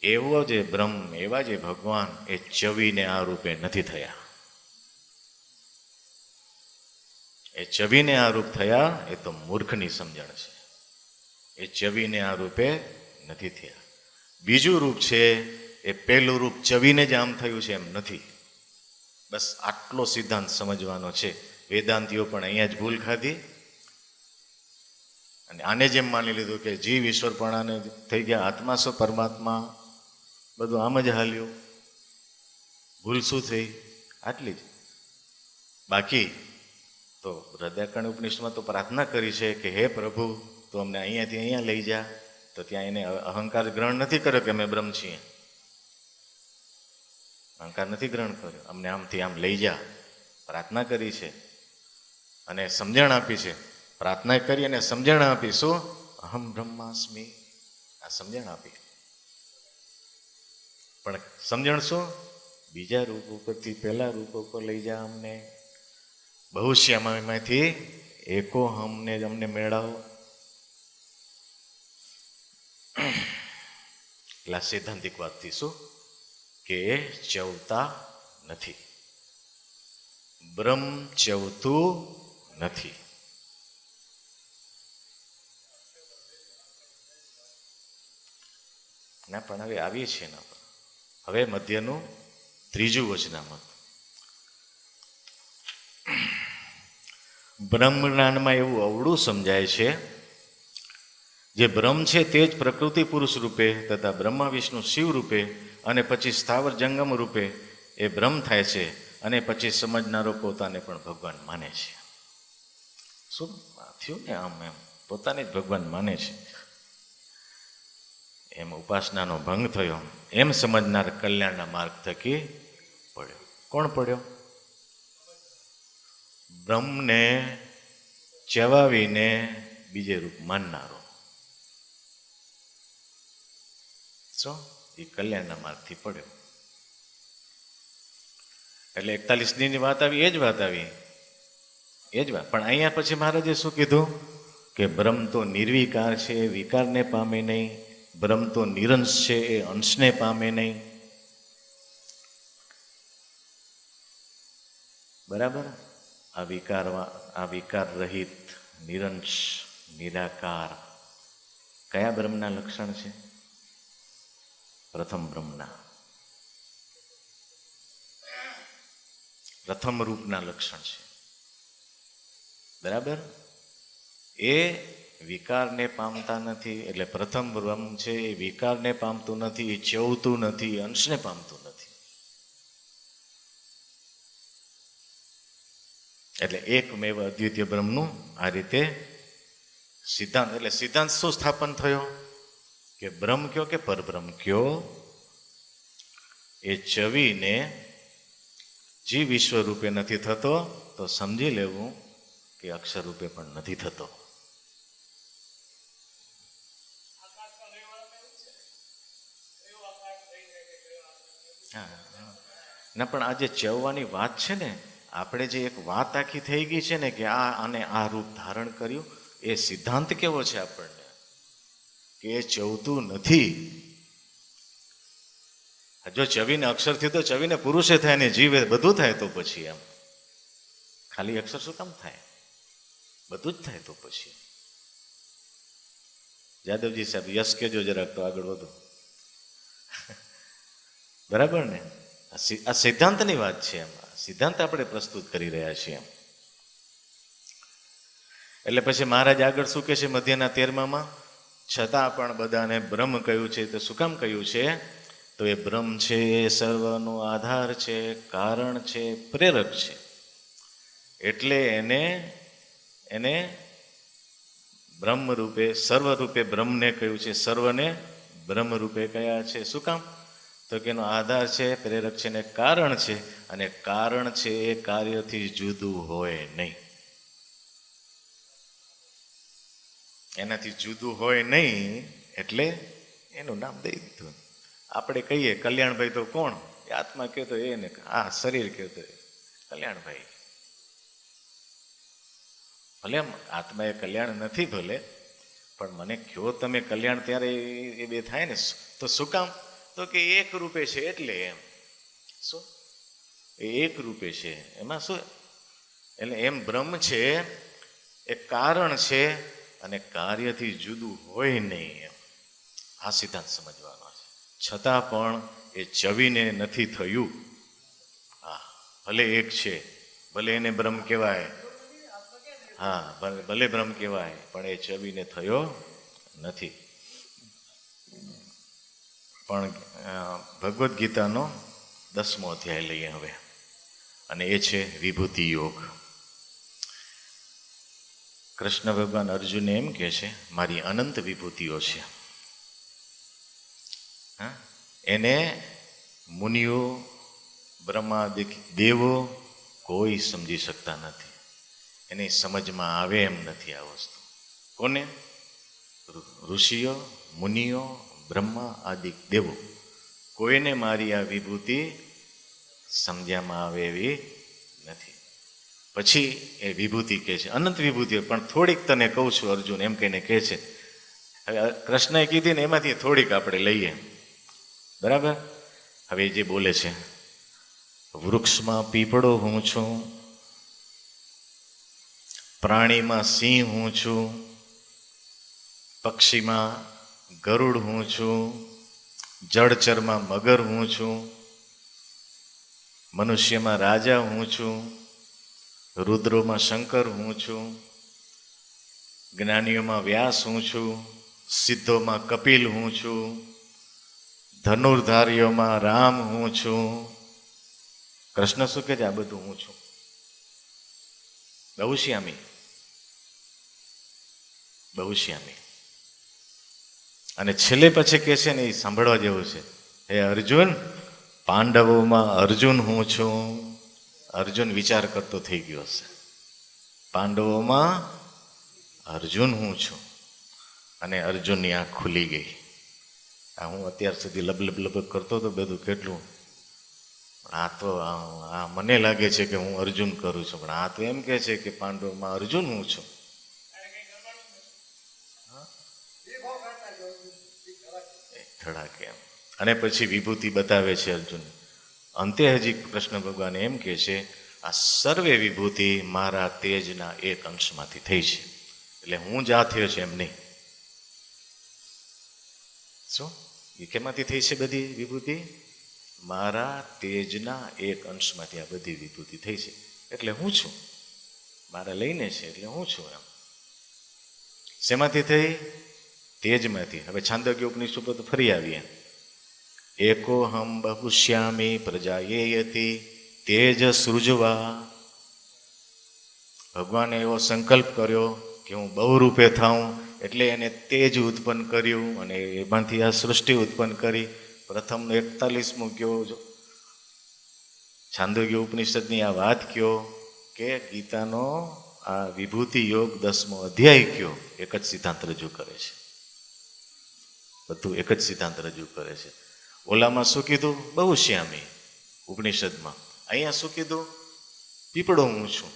A: એવો જે બ્રહ્મ, એવા જે ભગવાન એ ચવીને આ રૂપે નથી થયા. એ ચવીને આ રૂપ થયા એ તો મૂર્ખની સમજણ છે. એ ચવીને આ રૂપે નથી થયા. બીજું રૂપ છે એ પહેલું રૂપ ચવીને જ આમ થયું છે એમ નથી. બસ આટલો સિદ્ધાંત સમજવાનો છે. વેદાંતિઓ પણ અહીંયા જ ભૂલ ખાધી અને આને જેમ માની લીધું કે જીવ ઈશ્વરપણાને થઈ ગયા, આત્મા સો પરમાત્મા, બધું આમ જ હાલ્યું. ભૂલ શું થઈ? આટલી જ. બાકી તો હૃદયાકાંડ ઉપનિષદમાં તો પ્રાર્થના કરી છે કે હે પ્રભુ, તો અમને અહીંયાથી અહીંયા લઈ જા. તો ત્યાં એને અહંકાર ગ્રહણ નથી કર્યો કે અમે બ્રહ્મ છીએ. અહંકાર નથી ગ્રહણ કર્યો. અમને આમથી આમ લઈ જા, પ્રાર્થના કરી છે અને સમજણ આપી છે. પ્રાર્થના કરી અને સમજણ આપી. શું? અહમ બ્રહ્માસ્મિ. આ સમજણ આપી. પણ સમજણ શું? બીજા રૂપ ઉપરથી પહેલા રૂપ ઉપર લઈ જા અમને. બહુશ્યામાંથી એકો અમને મેળાવો. એટલે સૈદ્ધાંતિક વાતથી શું કે એ ચવતા નથી. બ્રહ્મ ચવતું નથી. ના પણ હવે આવીએ છીએ એના પર. હવે મધ્યનું ત્રીજું વચનામત. બ્રહ્મ જ્ઞાનમાં એવું અવળું સમજાય છે, જે બ્રહ્મ છે તે જ પ્રકૃતિ પુરુષ રૂપે તથા બ્રહ્મા વિષ્ણુ શિવ રૂપે અને પછી સ્થાવર જંગમ રૂપે એ બ્રહ્મ થાય છે અને પછી સમજનારો પોતાને પણ ભગવાન માને છે. શું થયું ને? આમ એમ પોતાને જ ભગવાન માને છે. એમ ઉપાસનાનો ભંગ થયો. એમ સમજનાર કલ્યાણના માર્ગ થકી પડ્યો. કોણ પડ્યો? બ્રહ્મને ચવાવીને બીજે રૂપ માનનારો. શું? એ કલ્યાણના માર્ગથી પડ્યો. એટલે 41ની વાત આવી, એ જ વાત આવી, એ જ વાત. પણ અહીંયા પછી મહારાજે શું કીધું કે બ્રહ્મ તો નિર્વિકાર છે, વિકારને પામે નહીં. બ્રહ્મ તો નિરંશ છે, એ અંશને પામે નહીં. બરાબર? આ વિકાર રહિત, નિરંશ, નિરાકાર કયા બ્રહ્મના લક્ષણ છે? પ્રથમ બ્રહ્મના, પ્રથમ રૂપના લક્ષણ છે. બરાબર? એ વિકારને પામતા નથી. એટલે પ્રથમ બ્રહ્મ છે એ વિકારને પામતું નથી, એ ચવતું નથી, અંશને પામતું નથી. એટલે એકમેવ અદ્વિતીય બ્રહ્મનું આ રીતે સિદ્ધાંત. એટલે સિદ્ધાંત શું સ્થાપન થયો કે બ્રહ્મ કયો કે પરબ્રહ્મ કયો એ ચવીને જીવ વિશ્વ રૂપે નથી થતો, તો સમજી લેવું કે અક્ષર રૂપે પણ નથી થતો. ના પણ આ જે ચવવાની વાત છે ને, આપણે જે એક વાત આખી થઈ ગઈ છે ને કે આ અને આ રૂપ ધારણ કર્યું, એ સિદ્ધાંત કેવો છે આપણને કે એ ચવતું નથી. જો ચવીને અક્ષરથી તો ચવીને પુરુષે થાય ને જીવે બધું થાય, તો પછી એમ ખાલી અક્ષર શું કામ થાય? બધું જ થાય તો પછી. જાદવજી સાહેબ યશ કેજો જરાક, તો આગળ વધો. બરાબર ને? આ સિદ્ધાંતની વાત છે. એમ સિદ્ધાંત આપણે પ્રસ્તુત કરી રહ્યા છીએ. એટલે પછી મહારાજ આગળ શું કહે છે મધ્યના 13માં? છતાં પણ બધાને બ્રહ્મ કહ્યું છે. તો શું કામ કહ્યું છે? તો એ બ્રહ્મ છે એ સર્વનો આધાર છે, કારણ છે, પ્રેરક છે. એટલે એને બ્રહ્મ રૂપે, સર્વ રૂપે બ્રહ્મને કહ્યું છે. સર્વને બ્રહ્મ રૂપે કયા છે? શું કામ? તો કે એનો આધાર છે, પ્રેરક છે ને કારણ છે. અને કારણ છે એ કાર્યથી જુદું હોય નહીં. એનાથી જુદું હોય નહીં એટલે એનું નામ દઈ દીધું. આપણે કહીએ કલ્યાણભાઈ તો કોણ? એ આત્મા કહેતો એને, આ શરીર કહેતો કલ્યાણભાઈ. ભલે આમ આત્માએ કલ્યાણ નથી ભલે, પણ મને કયો તમે કલ્યાણ ત્યારે એ બે થાય ને. તો શું કામ? તો કે એક રૂપે છે એટલે એમ. શું? એ એક રૂપે છે એમાં શું? એટલે એમ બ્રહ્મ છે એ કારણ છે અને કાર્યથી જુદું હોય નહીં એમ. આ સિદ્ધાંત સમજવાનો છે. છતાં પણ એ ચવીને નથી થયું. હા, ભલે એક છે, ભલે એને બ્રહ્મ કહેવાય, હા ભલે બ્રહ્મ કહેવાય, પણ એ ચવીને થયો નથી. પણ ભગવદ્ ગીતાનો 10મો અધ્યાય લઈએ હવે, અને એ છે વિભૂતિ યોગ. કૃષ્ણ ભગવાન અર્જુનને એમ કહે છે મારી અનંત વિભૂતિઓ છે. હા, એને મુનિઓ, બ્રહ્માદિક દેવો કોઈ સમજી શકતા નથી. એને સમજમાં આવે એમ નથી આ વસ્તુ. કોને? ઋષિઓ, મુનિઓ, બ્રહ્મા આદિ દેવો, કોઈને મારી આ વિભૂતિ સમજ્યામાં આવે એવી નથી. પછી એ વિભૂતિ કહે છે, અનંત વિભૂતિ, પણ થોડીક તને કહું છું અર્જુન, એમ કહીને કહે છે. હવે કૃષ્ણએ કીધી ને એમાંથી થોડીક આપણે લઈએ, બરાબર? હવે જે બોલે છે, વૃક્ષમાં પીપળો હું છું, પ્રાણીમાં સિંહ હું છું, પક્ષીમાં ગરુડ હું છું, જળચરમાં મગર હું છું, મનુષ્યમાં રાજા હું છું, રુદ્રોમાં શંકર હું છું, જ્ઞાનીઓમાં વ્યાસ હું છું, સિદ્ધોમાં કપિલ હું છું, ધનુર્ધારીઓમાં રામ હું છું. કૃષ્ણ શું કહે છે? આ બધું હું છું. બહુ શ્યામી, બહુ શ્યામી. અને છેલ્લે પછી કહે છે ને, એ સાંભળવા જેવું છે. હે અર્જુન, પાંડવોમાં અર્જુન હું છું. અર્જુન વિચાર કરતો થઈ ગયો છે. પાંડવોમાં અર્જુન હું છું. અને અર્જુનની આંખ ખુલી ગઈ. આ હું અત્યાર સુધી લબલબ કરતો હતો બધું કેટલું, પણ આ તો આ મને લાગે છે કે હું અર્જુન કરું છું, પણ આ તો એમ કે છે કે પાંડવોમાં અર્જુન હું છું. ધડાકે એમ. અને પછી વિભૂતિ બતાવે છે અર્જુન. અંતે હજી કૃષ્ણ ભગવાન એમ કહે છે, આ સર્વે વિભૂતિ મારા તેજના એક અંશમાંથી થઈ છે. એટલે હું જ આ થયો છે એમ નહીં. શું? એ કેમાંથી થઈ છે બધી વિભૂતિ? મારા તેજના એક અંશમાંથી આ બધી વિભૂતિ થઈ છે. એટલે હું છું, મારા લઈને છે એટલે હું છું એમ. શેમાંથી થઈ? તેજમાંથી. હવે છાંદોગ્ય ઉપનિષદ ઉપર તો ફરી આવીએ. એકો હમ બહુશ્યામી પ્રજાયેયતિ તેજ સૃજવા. ભગવાને એવો સંકલ્પ કર્યો કે હું બહુરૂપે થાઉં, એટલે એને તેજ ઉત્પન્ન કર્યું અને એમાંથી આ સૃષ્ટિ ઉત્પન્ન કરી. પ્રથમ 41મો કયો છાંદોગ્ય ઉપનિષદની આ વાત કયો કે ગીતાનો આ વિભૂતિ યોગ 10મો અધ્યાય કયો એક જ સિદ્ધાંત રજૂ કરે છે. બધું એક જ સિદ્ધાંત રજૂ કરે છે. ઓલામાં શું કીધું? બહુ શ્યામી ઉપનિષદમાં. અહીંયા શું કીધું? પીપળો હું છું,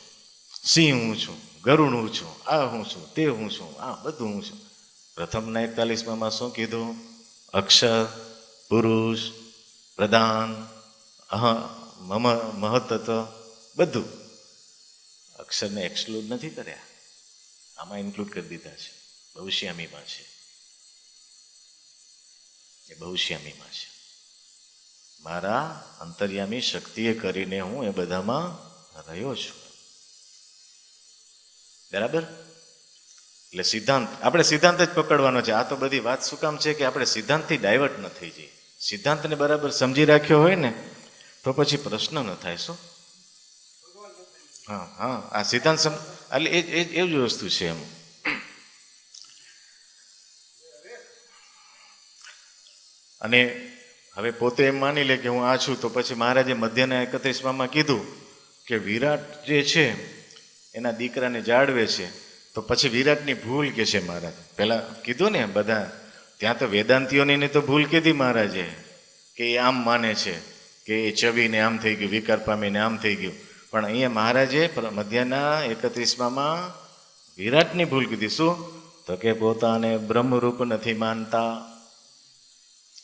A: સિંહ હું છું, ગરુડ હું છું, આ હું છું, તે હું છું, આ બધું હું છું. પ્રથમના 41માં શું કીધું? અક્ષર, પુરુષ, પ્રધાન, મહત્તત્વ, બધું. અક્ષરને એક્સક્લુડ નથી કર્યા, આમાં ઇન્ક્લુડ કરી દીધા છે. બહુશ્યામીમાં છે, એ બહુશ્યામીમાં છે. મારા અંતર્યામી શક્તિએ કરીને હું એ બધામાં રહ્યો છું. બરાબર? એટલે સિદ્ધાંત, આપણે સિદ્ધાંત જ પકડવાનો છે. આ તો બધી વાત શું કામ છે કે આપણે સિદ્ધાંતથી ડાયવર્ટ ન થઈ જઈએ. સિદ્ધાંતને બરાબર સમજી રાખ્યો હોય ને તો પછી પ્રશ્ન ન થાય. શું? હા હા, આ સિદ્ધાંત એટલે એ જ વસ્તુ છે એમ. અને હવે પોતે એમ માની લે કે હું આ છું, તો પછી મહારાજે મધ્યના 31માં કીધું કે વિરાટ જે છે એના દીકરાને જાળવે છે, તો પછી વિરાટની ભૂલ કે છે મહારાજ. પહેલાં કીધું ને બધા, ત્યાં તો વેદાંતિઓની તો ભૂલ કીધી મહારાજે કે એ આમ માને છે કે એ ચવીને આમ થઈ ગયું, વિકાર પામીને આમ થઈ ગયું. પણ અહીંયા મહારાજે મધ્યના 31માં વિરાટની ભૂલ કીધી. શું? તો કે પોતાને બ્રહ્મરૂપ નથી માનતા,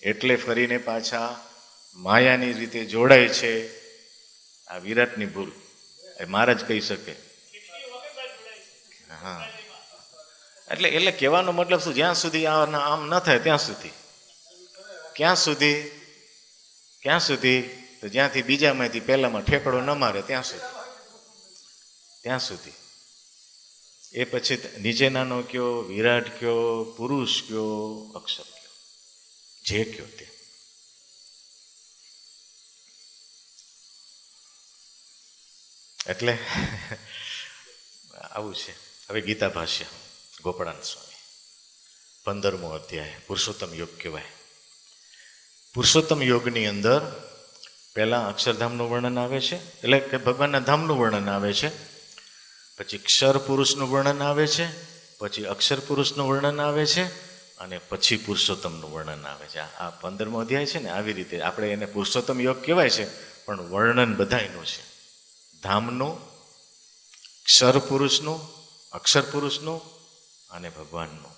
A: એટલે ફરીને પાછા માયાની રીતે જોડાય છે. આ વિરાટની ભૂલ. એ મહારાજ કહી શકે. હા, એટલે કહેવાનો મતલબ શું? જ્યાં સુધી આમ ન થાય ત્યાં સુધી. ક્યાં સુધી? તો જ્યાંથી બીજામાંથી પહેલામાં ઠેકડો ન મારે ત્યાં સુધી. એ પછી નીચેનાનો કયો, વિરાટ કયો, પુરુષ કયો, અક્ષર કયો, જે કયો તે. એટલે આવું છે. હવે ગીતા ભાષ્ય ગોપાળાનંદ સ્વામી 15મો અધ્યાય પુરુષોત્તમ યોગ કહેવાય. પુરુષોત્તમ યોગની અંદર પહેલા અક્ષરધામનું વર્ણન આવે છે, એટલે કે ભગવાનના ધામનું વર્ણન આવે છે. પછી ક્ષર પુરુષનું વર્ણન આવે છે, પછી અક્ષર પુરુષનું વર્ણન આવે છે, અને પછી પુરુષોત્તમનું વર્ણન આવે છે. આ 15મો અધ્યાય છે ને, આવી રીતે આપણે એને પુરુષોત્તમ યોગ કહેવાય છે, પણ વર્ણન બધાયનું છે. ધામનું, ક્ષર પુરુષનું, અક્ષર પુરુષનું અને ભગવાનનું.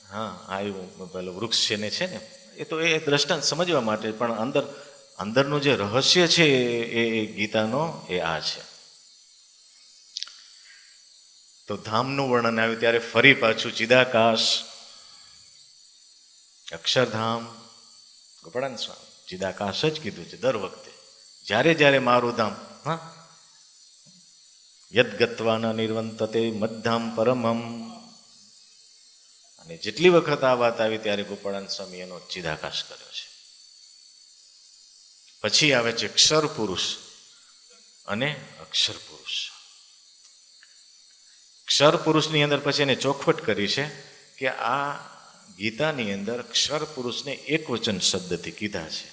A: હા, આ એવું પેલું વૃક્ષ છે ને એ તો એ દ્રષ્ટાંત સમજવા માટે, પણ અંદરનું જે રહસ્ય છે એ ગીતાનો એ આ છે. તો ધામનું વર્ણન આવ્યું ત્યારે ફરી પાછું ચિદાકાશ, અક્ષરધામ, ગોપાળાનંદ સ્વામી ચિદાકાશ જ કીધું છે દર વખતે. જ્યારે મારું ધામ, હા, યદ ગત્વાના નિર્વંતતે મદ્ધામ પરમમ. અને જેટલી વખત આ વાત આવી ત્યારે ગોપાળાનંદ સ્વામી એનો ચિદાકાશ કર્યો છે. પછી આવે છે ક્ષર પુરુષ અને અક્ષર પુરુષ. ક્ષર પુરુષની અંદર પછી એને ચોખવટ કરી છે કે આ ગીતાની અંદર ક્ષર પુરુષને એક વચન શબ્દથી કીધા છે.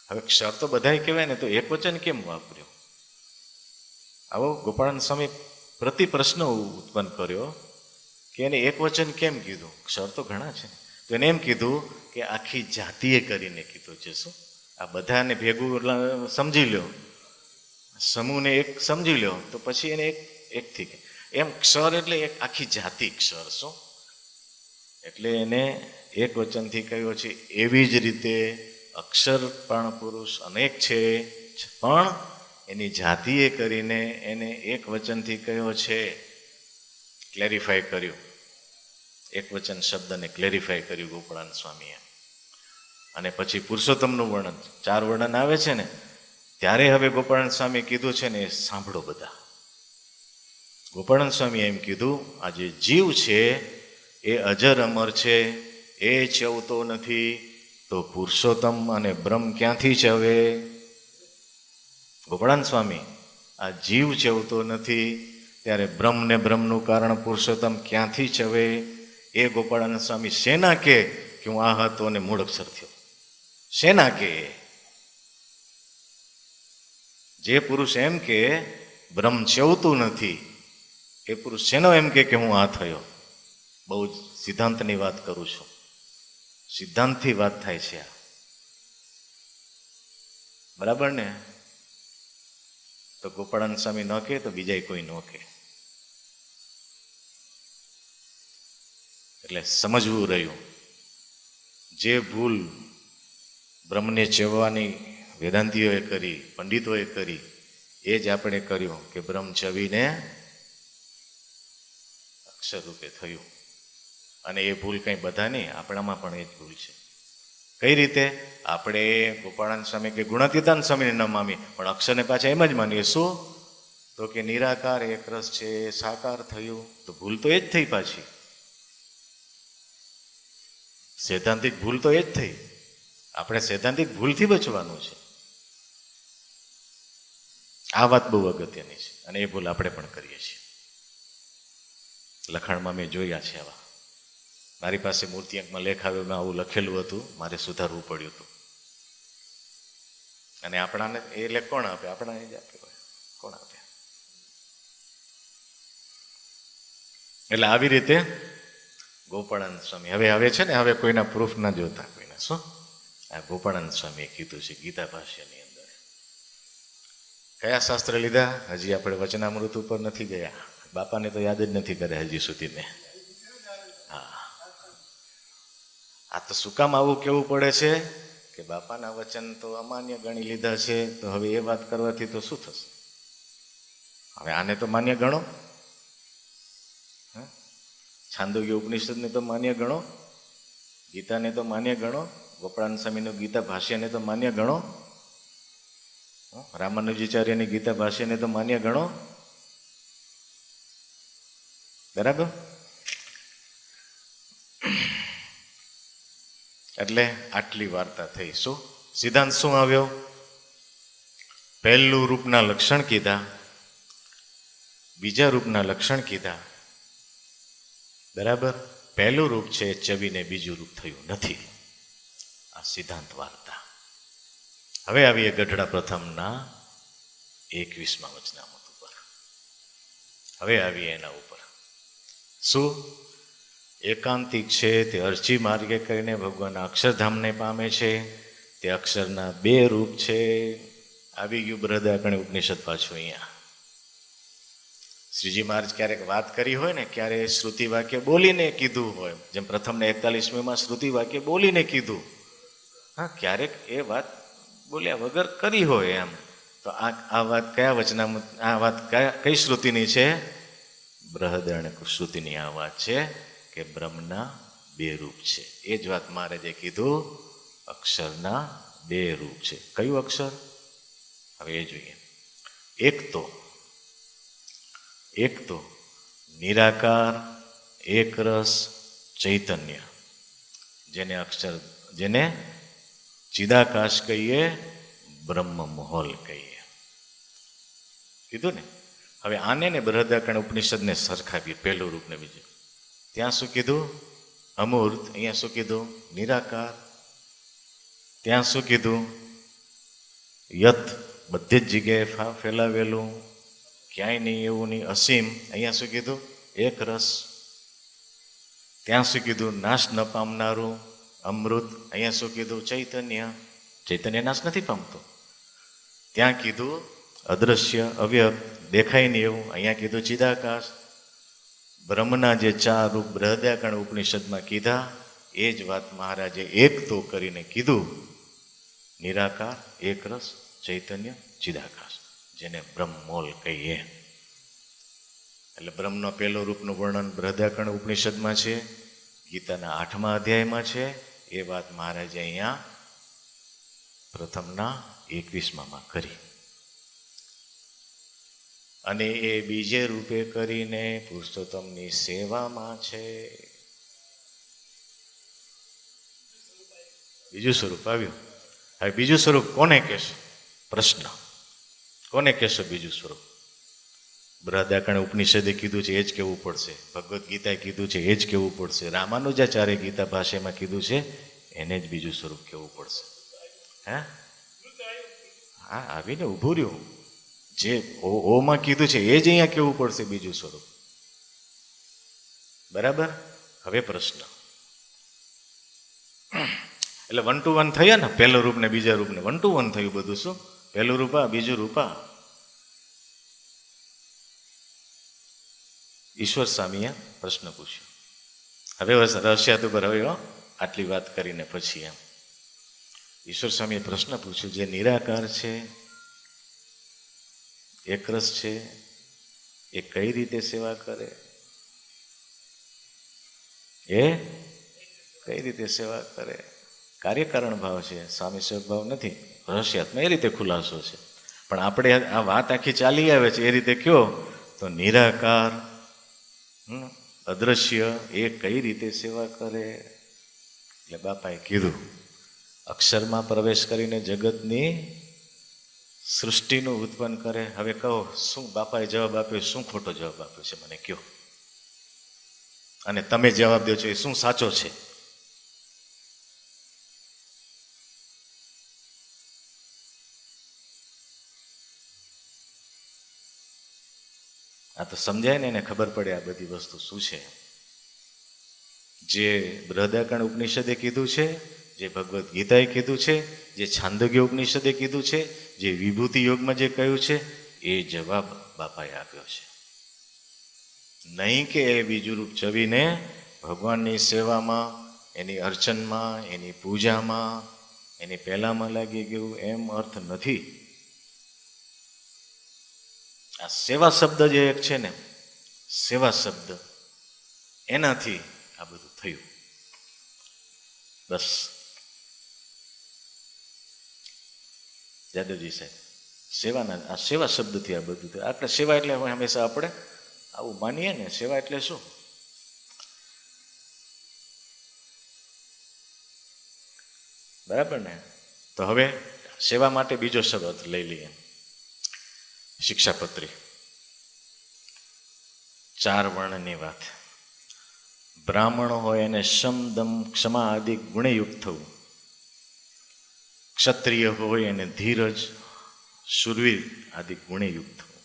A: હવે ક્ષર તો બધાય કહેવાય ને, તો એક વચન કેમ વાપર્યો? આવો ગોપાળાનંદ સ્વામી પ્રતિ પ્રશ્ન ઉત્પન્ન કર્યો કે એને એક વચન કેમ કીધું? ક્ષર તો ઘણા છે. તો એને એમ કીધું કે આખી જાતિએ કરીને કીધું છે. શું? આ બધાને ભેગું સમજી લો, સમૂહને એક સમજી લો, તો પછી એને એકથી એમ ક્ષર એટલે એક આખી જાતિ ક્ષર. શું? એટલે એને એક વચનથી કહ્યો છે. એવી જ રીતે અક્ષર પણ પુરુષ અનેક છે, પણ એની જાતિએ કરીને એને એક વચનથી કહ્યો છે. ક્લેરિફાય કર્યું, એક વચન શબ્દને ક્લેરિફાય કર્યું ગોપાળાનંદ સ્વામીએ. અને પછી પુરુષોત્તમનું વર્ણન, 4 વર્ણન આવે છે ને, ત્યારે હવે ગોપાળાનંદ સ્વામી કીધું છે ને, એ સાંભળો બધા. ગોપાળાનંદ સ્વામી એમ કીધું, આ જે જીવ છે એ અજર અમર છે, એ ચવતો નથી, તો પુરુષોત્તમ અને બ્રહ્મ ક્યાંથી ચવે? ગોપાળાનંદ સ્વામી, આ જીવ ચવતો નથી, ત્યારે બ્રહ્મ ને બ્રહ્મનું કારણ પુરુષોત્તમ ક્યાંથી ચવે? એ ગોપાળાનંદ સ્વામી શેના કે હું આ હતો અને મૂળ અક્ષર થયો? શેના કે? જે પુરુષ એમ કે બ્રહ્મ ચવતું નથી, એ પુરુષ શેનો એમ કે હું આ થયો? બહુ જ સિદ્ધાંતની વાત કરું છું, સિદ્ધાંતથી વાત થાય છે આ. બરાબર ને? તો ગોપાળાનંદ સ્વામી ન કહે તો બીજા કોઈ ન કહે. એટલે સમજવું રહ્યું. જે ભૂલ બ્રહ્મને ચેવવાની વેદાંતિઓએ કરી, પંડિતોએ કરી, એ જ આપણે કર્યું કે બ્રહ્મ ચવીને અક્ષર રૂપે થયું. અને એ ભૂલ કંઈ બધા નહીં, આપણામાં પણ એ જ ભૂલ છે. કઈ રીતે? આપણે ગોપાળાનંદ સ્વામી કે ગુણાતીતાનંદ સ્વામીને ન મામી, પણ અક્ષરને પાછા એમ જ માનીએ. શું? તો કે નિરાકાર એક રસ છે, સાકાર થયું. તો ભૂલ તો એ જ થઈ પાછી. સૈદ્ધાંતિક ભૂલ તો એ જ થઈ. આપણે સૈદ્ધાંતિક ભૂલથી બચવાનું છે. આ વાત બહુ અગત્યની છે, અને એ ભૂલ આપણે પણ કરીએ છીએ. લખાણમાં મેં જોયા છે આવા. મારી પાસે મૂર્તિ અંકમાં લેખ આવ્યો, મેં આવું લખેલું હતું, મારે સુધારવું પડ્યું હતું. અને આપણાને એ લેખ કોણ આપે? આપણા એ જ આપે. કોણ આપે? એટલે આવી રીતે ગોપાળાનંદ સ્વામી હવે છે ને, હવે કોઈના પ્રૂફ ના જોતા કોઈના. શું? આ ગોપાળાનંદ સ્વામીએ કીધું છે ગીતા ભાષ્યની અંદર. કયા શાસ્ત્ર લીધા? હજી આપણે વચનામૃત ઉપર નથી ગયા. બાપાને તો યાદ જ નથી કરે હજી સુધી મેં. હા, આ તો શું કામ આવું કેવું પડે છે કે બાપાના વચન તો અમાન્ય ગણી લીધા છે, તો હવે એ વાત કરવાથી તો શું થશે? હવે આને તો માન્ય ગણો, છાંદોગ્ય ઉપનિષદને તો માન્ય ગણો, ગીતાને તો માન્ય ગણો, ગોપાળાનંદ સ્વામીનું ગીતા ભાષ્યને તો માન્ય ગણો, રામાનુજાચાર્યની ગીતા ભાષ્યને તો માન્ય ગણો. બરાબર? એટલે આટલી વાર્તા થઈ. શું સિદ્ધાંત શું આવ્યો? પહેલું રૂપના લક્ષણ કીધા, બીજા રૂપના લક્ષણ કીધા. બરાબર? પહેલું રૂપ છે ચવીને બીજું રૂપ થયું નથી. આ સિદ્ધાંત વાર્તા. હવે આવીએ ગઢડા પ્રથમના 21મા વચનામૃત ઉપર. હવે આવીએ એના ઉપર. શું? એકાંતિક છે તે અરજી માર્ગે કરીને ભગવાનના અક્ષરધામને પામે છે. તે અક્ષરના 2 રૂપ છે. આવી ગયું બૃહદારણ્યક ઉપનિષદ પાછું અહીંયા. શ્રીજી મહારાજ ક્યારેક વાત કરી હોય ને, ક્યારે શ્રુતિ વાક્ય બોલીને કીધું હોય, જેમ પ્રથમને 41મીમાં શ્રુતિ વાક્ય બોલીને કીધું. હા, ક્યારેક એ વાત બોલ્યા વગર કરી હોય એમ. તો આ વાત કયા વચનામાં, આ વાત કઈ શ્રુતિની છે? બૃહદારણ્યક શ્રુતિની આ વાત છે કે બ્રહ્મના 2 રૂપ છે. એ જ વાત મહારાજે કીધું, અક્ષરના 2 રૂપ છે. કયું અક્ષર? હવે એ જોઈએ. એક તો નિરાકાર એકરસ ચૈતન્ય, જેને ચિદાકાશ કહીએ, બ્રહ્મ મોહલ કહીએ. કીધું ને? હવે આને ને બૃહદારણ્યક ઉપનિષદને સરખાવીએ, પહેલું રૂપ ને બીજું. ત્યાં શું કીધું? અમૂર્ત. અહીંયા શું કીધું? નિરાકાર. ત્યાં શું કીધું? યત, બધી જ જગ્યાએ ફેલાવેલું, ક્યાંય નહીં એવું નહીં, અસીમ. અહીંયા શું કીધું? એક રસ. ત્યાં શું કીધું? નાશ ન પામનારું, અમૃત. અહીંયા શું કીધું? ચૈતન્ય. ચૈતન્ય નાશ નથી પામતો. ત્યાં કીધું અદ્રશ્ય, અવ્યક્ત, દેખાય નહીં એવું. અહીંયા કીધું ચિદાકાશ. બ્રહ્મના જે 4 રૂપ બૃહદારણ્યક ઉપનિષદમાં કીધા, એ જ વાત મહારાજે એક તો કરીને કીધું, નિરાકાર એકરસ ચૈતન્ય ચિદાકાશ, જેને બ્રહ્મમોલ કહીએ. એટલે બ્રહ્મનો પહેલો રૂપનું વર્ણન બૃહદારણ્યક ઉપનિષદમાં છે, ગીતાના 8મા અધ્યાયમાં છે. એ વાત મહારાજે અહીંયા પ્રથમના 21માં કરી. અને એ બીજે રૂપે કરીને પુરુષોત્તમની સેવામાં છે. બીજું સ્વરૂપ આવ્યું. હવે બીજું સ્વરૂપ કોને કહેશો? પ્રશ્ન. કોને કહેશો બીજું સ્વરૂપ? બૃહદારણ્યક ઉપનિષદે કીધું છે એ જ કહેવું પડશે, ભગવદ્ ગીતાએ કીધું છે એ જ કહેવું પડશે, રામાનુજાચાર્ય ગીતા ભાષામાં કીધું છે એને જ બીજું સ્વરૂપ કહેવું પડશે. હા, આવીને ઊભું રહ્યું. જે ઓમાં કીધું છે એ જ અહીંયા કહેવું પડશે બીજું સ્વરૂપ. બરાબર? હવે પ્રશ્ન, એટલે 1 to 1 થયા ને, પહેલું રૂપ ને બીજા રૂપ ને 1 to 1 થયું બધું. શું? પહેલું રૂપા, બીજું રૂપા. ઈશ્વર સ્વામીએ પ્રશ્ન પૂછ્યો. હવે રહસ્યાત ઉપર હવે આટલી વાત કરીને પછી એમ ઈશ્વર સ્વામીએ પ્રશ્ન પૂછ્યો, જે નિરાકાર છે, એકરસ છે, એ કઈ રીતે સેવા કરે? એ કઈ રીતે સેવા કરે? કાર્યકારણ ભાવ છે, સ્વામી સ્વભાવ નથી. રહસ્યાત્મા એ રીતે ખુલાસો છે. પણ આપણે આ વાત આખી ચાલી આવે છે એ રીતે કયો તો નિરાકાર અદ્રશ્ય એ કઈ રીતે સેવા કરે? એટલે બાપાએ કીધું, અક્ષરમાં પ્રવેશ કરીને જગતની સૃષ્ટિનું ઉત્પન્ન કરે. હવે કહો શું બાપાએ જવાબ આપ્યો, શું ખોટો જવાબ આપ્યો છે મને કહો, અને તમે જવાબ દો છો એ શું સાચો છે? આ તો સમજાય ને એને ખબર પડે આ બધી વસ્તુ શું છે. જે બૃહદારણ્યક ઉપનિષદે કીધું છે, જે ભગવદ્ ગીતાએ કીધું છે, જે છાંદોગ્ય ઉપનિષદે કીધું છે, જે વિભૂતિ યોગમાં જે કહ્યું છે, એ જવાબ બાપાએ આપ્યો છે. નહીં કે એ બીજું રૂપ છવીને ભગવાનની સેવામાં, એની અર્ચનમાં, એની પૂજામાં, એની પહેલામાં લાગી ગયું, એમ અર્થ નથી. આ સેવા શબ્દ જે એક છે ને, સેવા શબ્દ, એનાથી આ બધું થયું. બસ જાદવજી સાહેબ, સેવાના આ સેવા શબ્દથી આ બધું થયું. આપણે સેવા એટલે હંમેશા આપણે આવું માનીએ ને, સેવા એટલે શું? બરાબર ને? તો હવે સેવા માટે બીજો શબ્દ લઈ લઈએ, શિક્ષાપત્રી. 4 વર્ણની વાત. બ્રાહ્મણ હોય એને શમ, દમ, ક્ષમા આદિ ગુણયુક્ત થવું. ક્ષત્રિય હોય એને ધીરજ, શુરવીર આદિ ગુણયુક્ત થવું.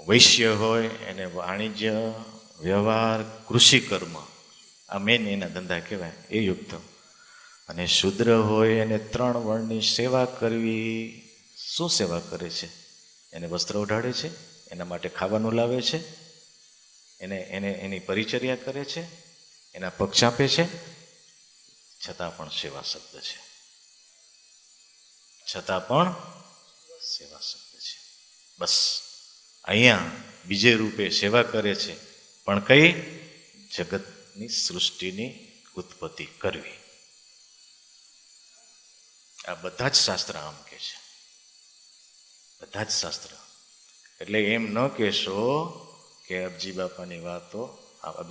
A: વૈશ્ય હોય એને વાણિજ્ય, વ્યવહાર, કૃષિકર્મ, આ મેન એના ધંધા કહેવાય, એ યુક્ત થવું. અને શુદ્ર હોય એને 3 વર્ણની સેવા કરવી. શું સેવા કરે છે? એને વસ્ત્ર ઓઢાડે છે, એના માટે ખાવાનું લાવે છે, એની પરિચર્યા કરે છે, એના પગ ચાપે છે, છતાં પણ સેવા શબ્દ છે. છતાં પણ સેવા શબ્દ છે. બસ અહીંયા બીજે રૂપે સેવા કરે છે, પણ કઈ? જગતની સૃષ્ટિની ઉત્પત્તિ કરવી. આ બધા જ શાસ્ત્ર આમ કે છે, બધા જ શાસ્ત્ર. એટલે એમ ન કહેશો કે અબજી બાપાની વાતો આ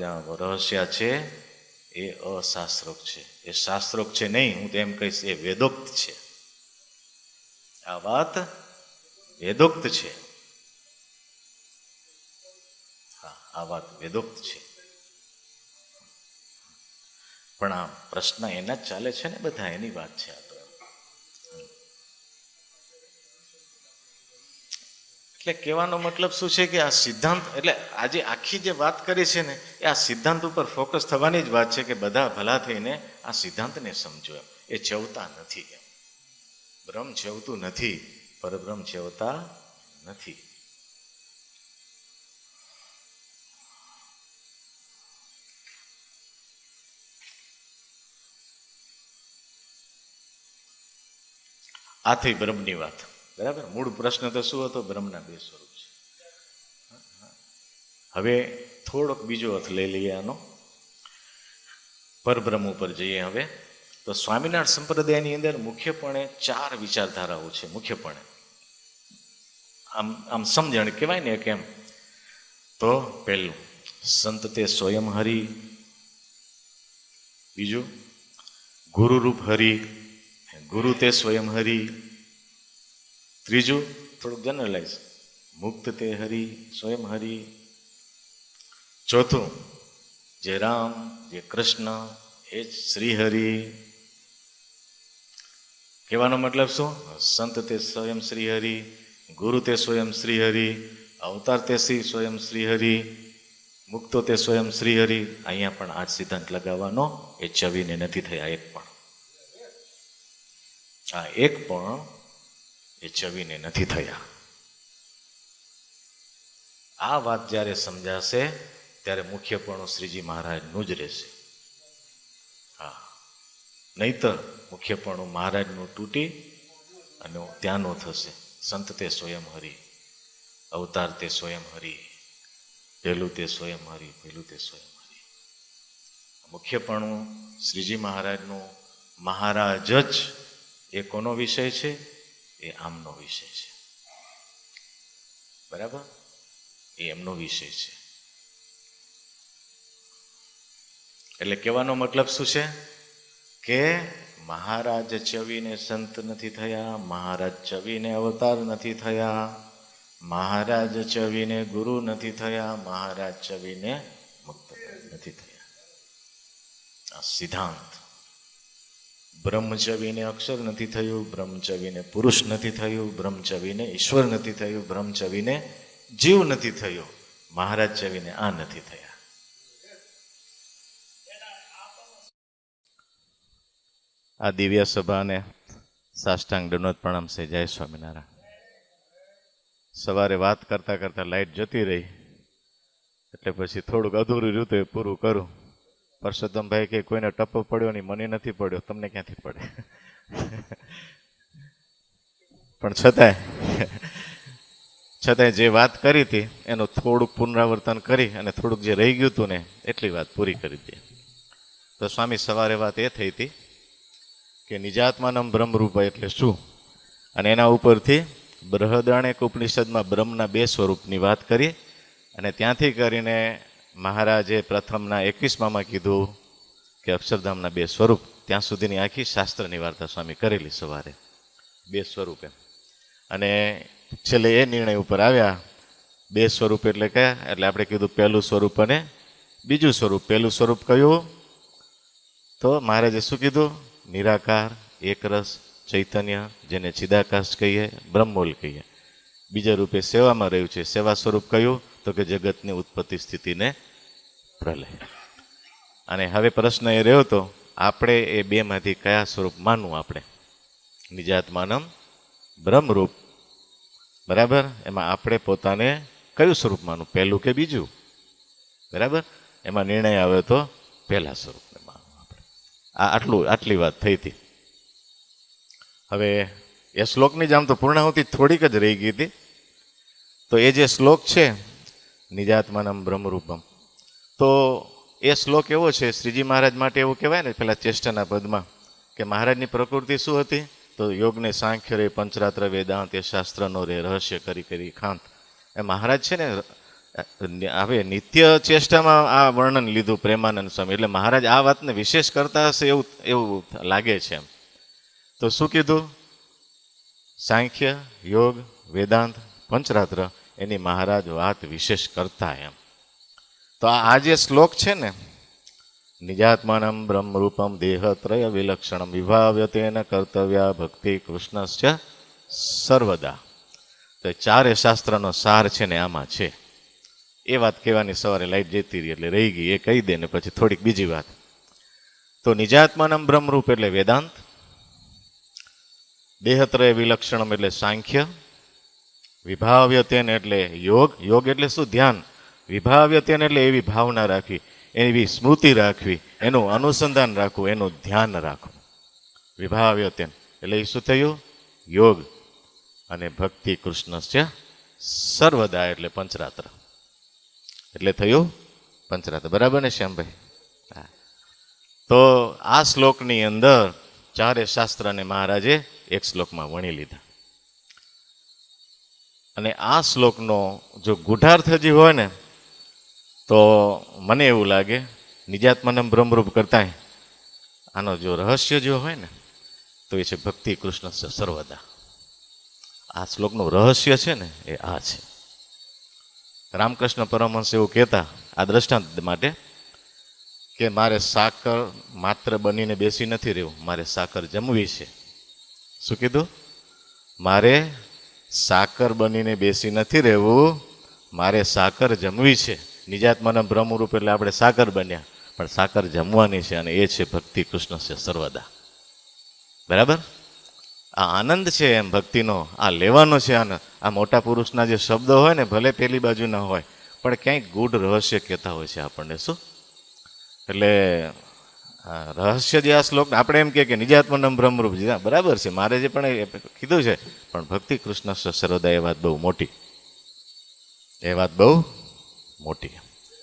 A: રહસ્ય છે એ અશાસ્ત્રોક છે. એ શાસ્ત્રોક છે નહીં, હું તો એમ કહીશ એ વેદોક્ત છે. આ વાત વેદોક્ત છે. હા, આ વાત વેદોક્ત છે. પણ આ પ્રશ્ન એના જ ચાલે છે ને, બધા એની વાત છે. આ તો એટલે કહેવાનો મતલબ શું છે કે આ સિદ્ધાંત, એટલે આજે આખી જે વાત કરી છે ને, એ આ સિદ્ધાંત ઉપર ફોકસ થવાની જ વાત છે કે બધા ભલા થઈને આ સિદ્ધાંતને સમજો. એ ચેવતા નથી. એમ બ્રહ્મ ચેવતું નથી, પરબ્રહ્મ ચેવતા નથી. આ થઈ બ્રહ્મની વાત. બરાબર. મૂળ પ્રશ્ન તો શું હતો? બ્રહ્મના 2 સ્વરૂપ છે. હવે થોડોક બીજો અર્થ લઈ લઈએ આનો, પરબ્રહ્મ ઉપર જઈએ. હવે તો સ્વામિનારાયણ સંપ્રદાયની અંદર મુખ્યપણે 4 વિચારધારાઓ છે. મુખ્યપણે આમ સમજણ કહેવાય ને કેમ, તો પહેલું સંત તે સ્વયં હરિ, બીજું ગુરુરૂપ હરિ, ગુરુ તે સ્વયં હરિ, ત્રીજું થોડુંક જનરલાઇઝ મુક્ત તે હરિ, સ્વયં હરિ, ચોથું જે રામ, જે કૃષ્ણ, એ જ શ્રી હરિ. કહેવાનો મતલબ શું? સંત તે સ્વયં શ્રી હરિ, ગુરુ તે સ્વયં શ્રી હરિ, અવતાર તે સ્વયં શ્રી હરિ, મુક્તો તે સ્વયં શ્રી હરિ. અહીંયા પણ આ સિદ્ધાંત લગાવવાનો, એ ચવીને નથી થયા એક પણ. આ એક પણ એ ચવીને નથી થયા. આ વાત જ્યારે સમજાશે ત્યારે મુખ્યપણું શ્રીજી મહારાજનું જ રહેશે. હા, નહીતર મુખ્યપણું મહારાજનું તૂટી અને ત્યાંનું થશે. સંત તે સ્વયં હરિ, અવતાર તે સ્વયં હરિ, પહેલું તે સ્વયં હરિ, પહેલું તે સ્વયં હરિ. મુખ્યપણું શ્રીજી મહારાજનું, મહારાજ જ એ કોનો વિષય છે? એ આમનો વિષય છે. બરાબર? એ એમનો વિષય છે. એટલે કહેવાનો મતલબ શું છે કે મહારાજ ચવીને સંત નથી થયા, મહારાજ ચવીને અવતાર નથી થયા, મહારાજ ચવીને ગુરુ નથી થયા, મહારાજ ચવીને મુક્ત નથી થયા. આ સિદ્ધાંત. બ્રહ્મચવીને અક્ષર નથી થયું, બ્રહ્મચવીને પુરુષ નથી થયું, બ્રહ્મચવીને ઈશ્વર નથી થયું, બ્રહ્મચવીને જીવ નથી થયો, મહારાજ ચવીને આ નથી થયા. આ દિવ્ય સભાને સાષ્ટાંગ દંડવત પ્રણામ છે. જય સ્વામિનારાયણ. સવારે વાત કરતા કરતા લાઈટ જતી રહી એટલે પછી થોડુંક અધૂરું રહ્યું તો એ પૂરું કરું. પરસોત્તમભાઈ કે કોઈને ટપ્પો પડ્યો નહીં, મને નથી પડ્યો, તમને ક્યાંથી પડે? પણ છતાંય જે વાત કરી હતી એનું થોડુંક પુનરાવર્તન કરી અને થોડુંક જે રહી ગયું હતું ને એટલી વાત પૂરી કરી દે. તો સ્વામી સવારે વાત એ થઈ હતી કે નિજાત્માનમ બ્રહ્મરૂપ એટલે શું, અને એના ઉપરથી બૃહદારણ્યક ઉપનિષદમાં બ્રહ્મના 2 સ્વરૂપની વાત કરી, અને ત્યાંથી કરીને મહારાજે પ્રથમના 21માં કીધું કે અક્ષરધામના 2 સ્વરૂપ. ત્યાં સુધીની આખી શાસ્ત્રની વાર્તા સ્વામી કરેલી સવારે, 2 સ્વરૂપ એમ. અને છેલ્લે એ નિર્ણય ઉપર આવ્યા 2 સ્વરૂપ એટલે કયા? એટલે આપણે કીધું પહેલું સ્વરૂપ અને બીજું સ્વરૂપ. પહેલું સ્વરૂપ કયું? તો મહારાજે શું કીધું? નિરાકાર એકરસ ચૈતન્ય, જેને ચિદાકાશ કહીએ, બ્રહ્મોલ કહીએ. બીજા રૂપે સેવામાં રહ્યું છે. સેવા સ્વરૂપ કયું? તો કે જગતની ઉત્પત્તિ સ્થિતિને પ્રલય. અને હવે પ્રશ્ન એ રહ્યો તો આપણે એ 2માંથી કયા સ્વરૂપ માનવું? આપણે નિજાત્માનમ બ્રહ્મરૂપ, બરાબર. એમાં આપણે પોતાને કયું સ્વરૂપ માનવું, પહેલું કે બીજું? બરાબર. એમાં નિર્ણય આવે તો પહેલા સ્વરૂપને માનવું આપણે. આટલી વાત થઈ હતી. હવે એ શ્લોકની જ આમ તો પૂર્ણાહુતિ થોડીક જ રહી ગઈ હતી. તો એ જે શ્લોક છે નિજાત્માનમ બ્રહ્મરૂપમ, તો એ શ્લોક એવો છે શ્રીજી મહારાજ માટે એવું કહેવાય ને પેલા ચેષ્ટાના પદમાં કે મહારાજની પ્રકૃતિ શું હતી? તો યોગને સાંખ્ય રે, પંચરાત્ર વેદાંત, એ શાસ્ત્રનો રે, રહસ્ય કરી કરી ખાંત. એ મહારાજ છે ને હવે નિત્ય ચેષ્ટામાં આ વર્ણન લીધું પ્રેમાનંદ સ્વામી. એટલે મહારાજ આ વાતને વિશેષ કરતા હશે એવું લાગે છે એમ. તો શું કીધું? સાંખ્ય, યોગ, વેદાંત, પંચરાત્ર એની મહારાજ વાત વિશેષ કરતા એમ. તો આ જે શ્લોક છે ને, નિજાત્માનમ બ્રહ્મરૂપમ દેહત્રય વિલક્ષણમ વિભાવ્યતેન કર્તવ્યા ભક્તિ કૃષ્ણસ્ય સર્વદા. તો 4 શાસ્ત્રનો સાર છે ને આમાં છે. એ વાત કહેવાની સવારે લાઈટ જતી રહી એટલે રહી ગઈ, એ કહી દે ને પછી થોડીક બીજી વાત. તો નિજાત્માનમ બ્રહ્મરૂપ એટલે વેદાંત, દેહત્રય વિલક્ષણમ એટલે સાંખ્ય, વિભાવ્યતેન એટલે યોગ, યોગ એટલે શું? ધ્યાન. વિભાવ્યતેન એટલે એવી ભાવના રાખવી, એવી સ્મૃતિ રાખવી, એનું અનુસંધાન રાખવું, એનું ધ્યાન રાખવું. વિભાવ્યતેન એટલે એ શું થયું? યોગ. અને ભક્તિ કૃષ્ણસ્ય સર્વદા એટલે પંચરાત્ર, એટલે થયું પંચરાત્ર. બરાબર ને શ્યામભાઈ? તો આ શ્લોકની અંદર 4 શાસ્ત્રને મહારાજે એક શ્લોકમાં વણી લીધા. અને આ શ્લોકનો જો ગૂઢાર્થ હજી હોય ને તો મને એવું લાગે નિજાત્માનમ બ્રહ્મરૂપ કરતા આનો જો રહસ્ય જો હોય ને તો એ છે ભક્તિ કૃષ્ણ સર્વદા. આ શ્લોકનું રહસ્ય છે ને એ આ છે. રામકૃષ્ણ પરમહંસ એવું કહેતા આ દ્રષ્ટાંત માટે કે મારે સાકર માત્ર બનીને બેસી નથી રહેવું, મારે સાકર જમવી છે. શું કીધું? મારે સાકર બનીને બેસી નથી રહેવું, મારે સાકર જમવી છે. નિજાત્માના બ્રહ્મરૂપ એટલે આપણે સાકર બન્યા, પણ સાકર જમવાની છે, અને એ છે ભક્તિ કૃષ્ણ છે સર્વદા. બરાબર? આ આનંદ છે એમ ભક્તિનો, આ લેવાનો છે આનંદ. આ મોટા પુરુષના જે શબ્દો હોય ને ભલે પેલી બાજુ ના હોય પણ ક્યાંક ગૂઢ રહસ્ય કહેતા હોય છે આપણને. શું એટલે રહસ્ય જે આ શ્લોક આપણે એમ કે નિજાત્માનમ બ્રહ્મરૂપ, બરાબર છે, મારે જે પણ કીધું છે, પણ ભક્તિ કૃષ્ણ સર્વદા એ વાત બહુ મોટી, એ વાત બહુ મોટી.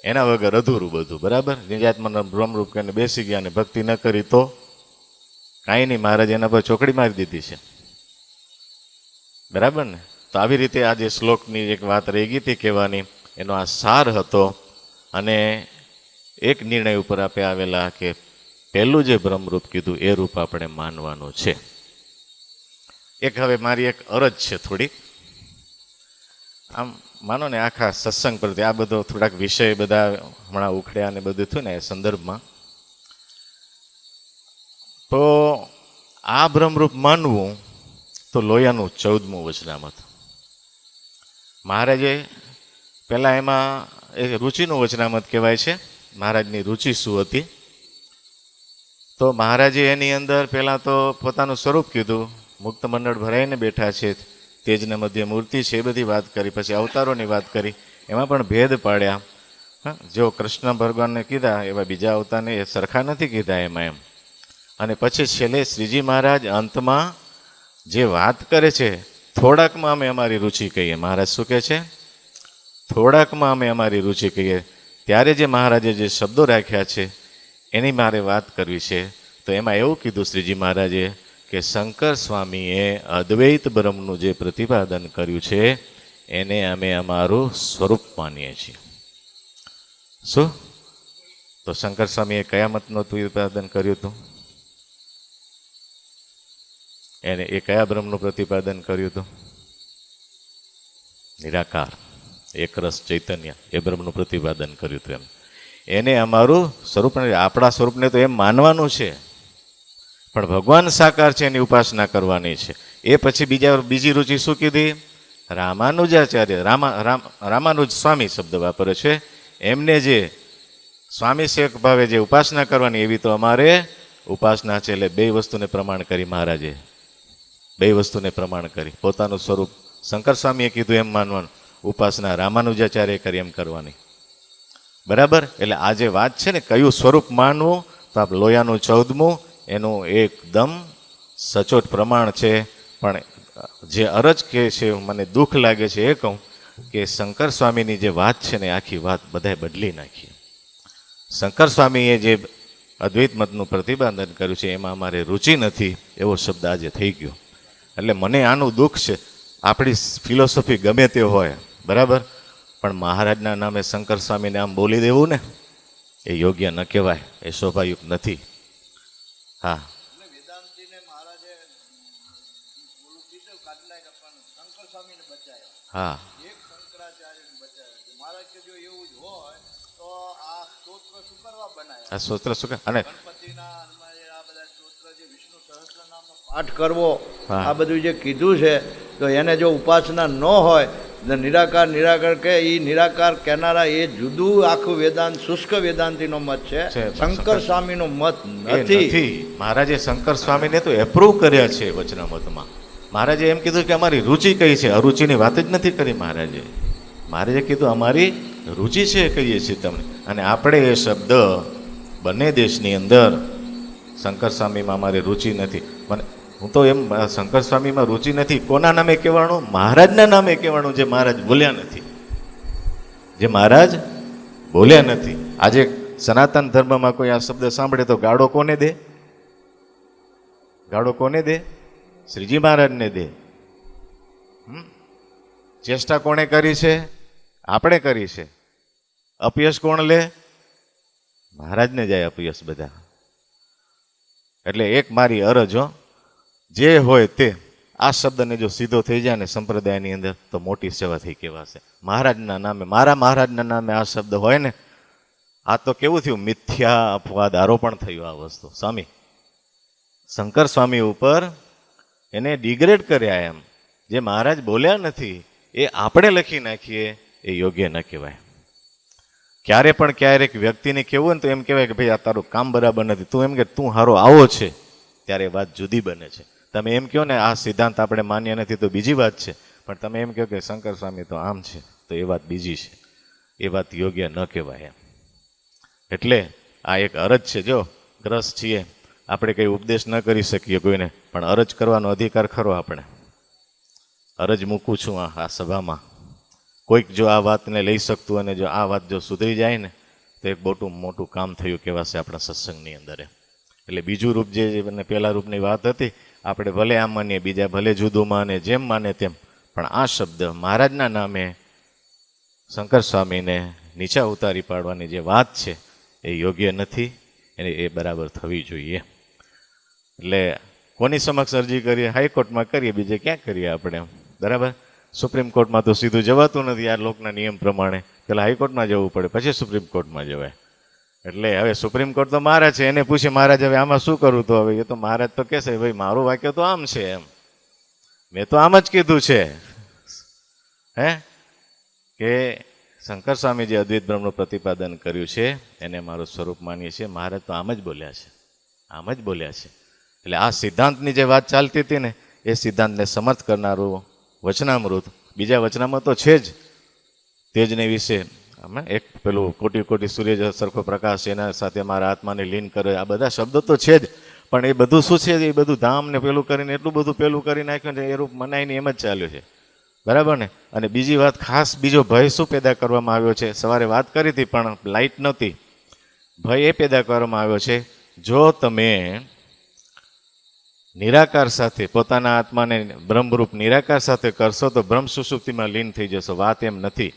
A: એના વગર અધૂરું બધું. બરાબર? નિજાત્માનમ બ્રહ્મરૂપ કરીને બેસી ગયા અને ભક્તિ ન કરી તો કાંઈ નહીં, મહારાજ એના પર ચોકડી મારી દીધી છે. બરાબર ને? તો આવી રીતે આ જે શ્લોકની એક વાત રહી ગઈ હતી કહેવાની, એનો આ સાર હતો. અને એક નિર્ણય ઉપર આપણે આવેલા કે પહેલું જે બ્રહ્મરૂપ કીધું એ રૂપ આપણે માનવાનું છે. એક હવે મારી એક અરજ છે થોડીક, આમ માનો ને આખા સત્સંગ પરથી આ બધો થોડાક વિષય બધા હમણાં ઉખડ્યા ને બધું થયું ને એ સંદર્ભમાં, તો આ બ્રહ્મરૂપ માનવું તો લોયાનું 14મું વચનામત. મહારાજે પહેલાં એમાં એ રુચિનું વચનામત કહેવાય છે. મહારાજની રુચિ શું હતી? તો મહારાજે એની અંદર પહેલાં તો પોતાનું સ્વરૂપ કીધું, મુક્ત મંડળ ભરાઈને બેઠા છે, તેજને મધ્ય મૂર્તિ છે, એ બધી વાત કરી. પછી અવતારોની વાત કરી, એમાં પણ ભેદ પાડ્યા. હા, જો કૃષ્ણ ભગવાનને કીધા એવા બીજા અવતારને એ સરખા નથી કીધા એમાં એમ. અને પછી છેલ્લે શ્રીજી મહારાજ અંતમાં જે વાત કરે છે, થોડાકમાં અમે અમારી રુચિ કહીએ. મહારાજ શું કહે છે? થોડાકમાં અમે અમારી રુચિ કહીએ. ત્યારે જે મહારાજે જે શબ્દો રાખ્યા છે એની મારે વાત કરવી છે. તો એમાં એવું કીધું શ્રીજી મહારાજે કે શંકર સ્વામીએ અદ્વૈત બ્રહ્મનું જે પ્રતિપાદન કર્યું છે એને અમે અમારું સ્વરૂપ માનીએ છીએ. શું? તો શંકર સ્વામીએ કયા મતનું પ્રતિપાદન કર્યું હતું? એને એ કયા બ્રહ્મનું પ્રતિપાદન કર્યું હતું? નિરાકાર, એકરસ ચૈતન્ય, એ બ્રહ્મનું પ્રતિપાદન કર્યું હતું. એને અમારું સ્વરૂપ, આપણા સ્વરૂપને તો એમ માનવાનું છે, પણ ભગવાન સાકાર છે એની ઉપાસના કરવાની છે. એ પછી બીજી રુચિ શું કીધી? રામાનુજાચાર્ય, રામાનુજ સ્વામી શબ્દ વાપરે છે. એમને જે સ્વામી સેવક ભાવે જે ઉપાસના કરવાની એવી તો અમારે ઉપાસના છે. એટલે બે વસ્તુને પ્રમાણ કરી મહારાજે, બે વસ્તુને પ્રમાણ કરી. પોતાનું સ્વરૂપ શંકર સ્વામીએ કીધું એમ માનવાનું, ઉપાસના રામાનુજાચાર્ય કરી એમ કરવાની. બરાબર? એટલે આ જે વાત છે ને કયું સ્વરૂપ માનવું, તો આપ લોયાનું 14મું એનું એકદમ સચોટ પ્રમાણ છે. પણ જે અરજ કે છે, મને દુઃખ લાગે છે એ કહું કે શંકર સ્વામીની જે વાત છે ને આખી વાત બધાએ બદલી નાખી. શંકર સ્વામીએ જે અદ્વૈત મતનું પ્રતિપાદન કર્યું છે એમાં અમારે રુચિ નથી એવો શબ્દ આજે થઈ ગયો. એટલે મને આનું દુઃખ છે. આપણી ફિલોસોફી ગમે તે હોય, બરાબર, પણ મહારાજના નામે શંકર સ્વામીને આમ બોલી દેવું ને એ યોગ્ય ન કહેવાય, એ શોભાયુક્ત નથી. હા, હા, આ સ્તોત્ર શું અને
B: પાઠ કરવો, આ બધું જે કીધું છે, તો એને જો ઉપાસના ન હોય, નિરાકાર નિરાકાર કે એ નિરાકાર કહેનારા એ જુદું આખું વેદાંત શુષ્ક વેદાંતિનો મત છે, શંકર સ્વામીનો મત નથી.
A: મહારાજે શંકર સ્વામીને તો એપ્રૂવ કર્યા છે વચનામૃતમાં. મહારાજે એમ કીધું કે અમારી રુચિ કઈ છે, અરુચિની વાત જ નથી કરી મહારાજે. મહારાજે કીધું અમારી રુચિ છે કહીએ છીએ તમને. અને આપણે એ શબ્દ બંને દેશની અંદર શંકર સ્વામીમાં અમારી રુચિ નથી. મને હું તો એમ, શંકર સ્વામીમાં રુચિ નથી કોના નામે કહેવાનું? મહારાજના નામે કહેવાનું, જે મહારાજ બોલ્યા નથી, જે મહારાજ બોલ્યા નથી. આજે સનાતન ધર્મમાં કોઈ આ શબ્દ સાંભળે તો ગાળો કોને દે? ગાળો કોને દે? શ્રીજી મહારાજને દે. ચેષ્ટા કોણે કરી છે? આપણે કરી છે. અપયશ કોણ લે? મહારાજને જાય અપયશ બધા. એટલે એક મારી અરજ હો, જે હોય તે આ શબ્દને જો સીધો થઈ જાય ને સંપ્રદાયની અંદર તો મોટી સેવા થઈ કહેવાશે. મહારાજના નામે, મારા મહારાજના નામે આ શબ્દ હોય ને, આ તો કેવું થયું? મિથ્યા અપવાદ આરોપણ થયું આ વસ્તુ. સ્વામી શંકર સ્વામી ઉપર એને ડિગ્રેડ કર્યા. એમ જે મહારાજ બોલ્યા નથી એ આપણે લખી નાખીએ, એ યોગ્ય ન કહેવાય. ક્યારે પણ ક્યારેક વ્યક્તિને કહેવું ને તો એમ કહેવાય કે ભાઈ આ તારું કામ બરાબર નથી, તું એમ કે તું હારો આવો છે, ત્યારે વાત જુદી બને છે. તમે એમ કહો ને આ સિદ્ધાંત આપણે માન્ય નથી તો બીજી વાત છે, પણ તમે એમ કહો કે શંકર સ્વામી તો આમ છે તો એ વાત બીજી છે. એ વાત યોગ્ય ન કહેવાય એમ. એટલે આ એક અરજ છે. જો ગ્રસ્ત છીએ, આપણે કંઈ ઉપદેશ ન કરી શકીએ કોઈને, પણ અરજ કરવાનો અધિકાર ખરો આપણે. અરજ મૂકું છું આ સભામાં. કોઈક જો આ વાતને લઈ શકતું અને જો આ વાત જો સુધરી જાય ને તો એક મોટું કામ થયું કહેવાશે આપણા સત્સંગની અંદર. એટલે બીજું રૂપ જે પહેલા રૂપની વાત હતી, આપણે ભલે આમ માનીએ, બીજા ભલે જુદું માને, જેમ માને તેમ, પણ આ શબ્દ મહારાજના નામે શંકર સ્વામીને નીચા ઉતારી પાડવાની જે વાત છે એ યોગ્ય નથી, એને એ બરાબર થવી જોઈએ. એટલે કોની સમક્ષ અરજી કરીએ? હાઈકોર્ટમાં કરીએ, બીજે ક્યાં કરીએ આપણે? બરાબર? સુપ્રીમ કોર્ટમાં તો સીધું જવાતું નથી આ લોકના નિયમ પ્રમાણે. પેલા હાઈકોર્ટમાં જવું પડે, પછી સુપ્રીમ કોર્ટમાં જવાય. એટલે હવે સુપ્રીમ કોર્ટ તો મહારાજ છે, એને પૂછે મહારાજ હવે આમાં શું કરું? તો હવે એ તો મહારાજ તો કહેશે ભાઈ મારું વાક્ય તો આમ છે, એમ મેં તો આમ જ કીધું છે. કે શંકર સ્વામી જે અદ્વૈત બ્રહ્મનું પ્રતિપાદન કર્યું છે એને મારું સ્વરૂપ માનીએ છીએ. મહારાજ તો આમ જ બોલ્યા છે, આમ જ બોલ્યા છે. એટલે આ સિદ્ધાંતની જે વાત ચાલતી હતી ને, એ સિદ્ધાંતને સમર્થ કરનારું વચનામૃત, બીજા વચનામાં તો છે જ, તેજને વિશે અમે એક પેલું કોટી કોટી સૂર્ય સરખો પ્રકાશ એના સાથે મારા આત્માને લીન કરે, આ બધા શબ્દો તો છે જ, પણ એ બધું શું છે, એ બધું ધામ ને પેલું કરીને એટલું બધું પેલું કરી નાખ્યું ને એ રૂપ મનાઈને એમ જ ચાલ્યું છે, બરાબર ને. અને બીજી વાત ખાસ, બીજો ભય શું પેદા કરવામાં આવ્યો છે, સવારે વાત કરી હતી પણ લાઇટ નહોતી. ભય એ પેદા કરવામાં આવ્યો છે, જો તમે નિરાકાર સાથે પોતાના આત્માને બ્રહ્મરૂપ નિરાકાર સાથે કરશો તો બ્રહ્મ સુષુપ્તિમાં લીન થઈ જશો. વાત એમ નથી.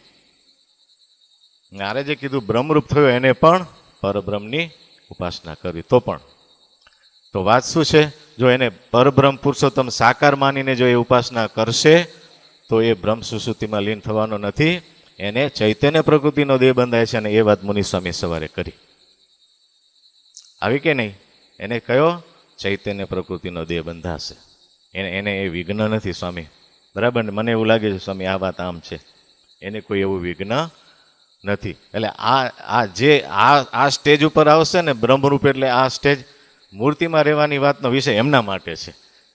A: મારે જે કીધું બ્રહ્મરૂપ થયો એને પણ પરબ્રહ્મની ઉપાસના કરવી તો વાત શું છે, જો એને પરબ્રહ્મ પુરુષોત્તમ સાકાર માનીને જો એ ઉપાસના કરશે તો એ બ્રહ્મ સુષુપ્તિમાં લીન થવાનો નથી, એને ચૈતન્ય પ્રકૃતિનો દેહ બંધાય છે. અને એ વાત મુનિ સ્વામી સવારે કરી આવી કે નહીં, એને કયો ચૈતન્ય પ્રકૃતિનો દેહ બંધાશે, એને એ વિઘ્ન નથી સ્વામી, બરાબર ને. મને એવું લાગે છે સ્વામી આ વાત આમ છે, એને કોઈ એવું વિઘ્ન નથી. એટલે આ સ્ટેજ ઉપર આવશે ને બ્રહ્મરૂપ, એટલે આ સ્ટેજ મૂર્તિમાં રહેવાની વાતનો વિષય એમના માટે છે.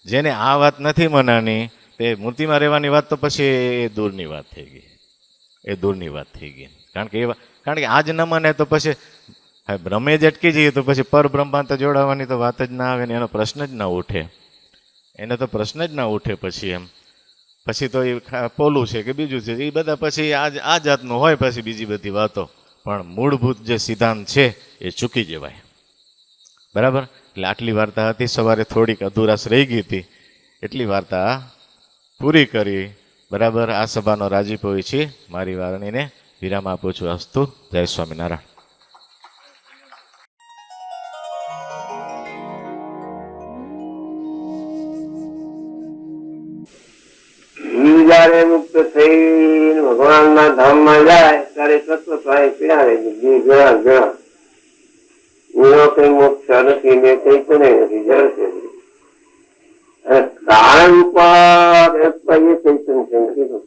A: જેને આ વાત નથી મનાની તે મૂર્તિમાં રહેવાની વાત તો પછી એ દૂરની વાત થઈ ગઈ, કારણ કે આ જ ન માને તો પછી બ્રહ્મે જ અટકી જઈએ તો પછી પરબ્રહ્માંત જોડાવાની તો વાત જ ના આવે ને, એનો પ્રશ્ન જ ના ઉઠે, પછી એમ પછી તો એ પોલું છે કે બીજું છે એ બધા પછી આ જાતનું હોય પછી બીજી બધી વાતો, પણ મૂળભૂત જે સિદ્ધાંત છે એ ચૂકી જવાય, બરાબર. એટલે આટલી વાર્તા હતી, સવારે થોડીક અધુરાશ રહી ગઈ હતી, એટલી વાર્તા પૂરી કરી, બરાબર. આ સભાનો રાજીપો છે, મારી વારણીને વિરામ આપું છું. અસ્તુ. જય સ્વામિનારાયણ.
C: જયારે મુક્ત થઈ ભગવાન ના ધામ માં જાય ત્યારે તત્વ સ્વાય પીડાવે એનો કઈ મોક્ષ નથી ને કઈ તો નથી, જળ છે. કારણ ઉપર ચૈતન છે કીધું,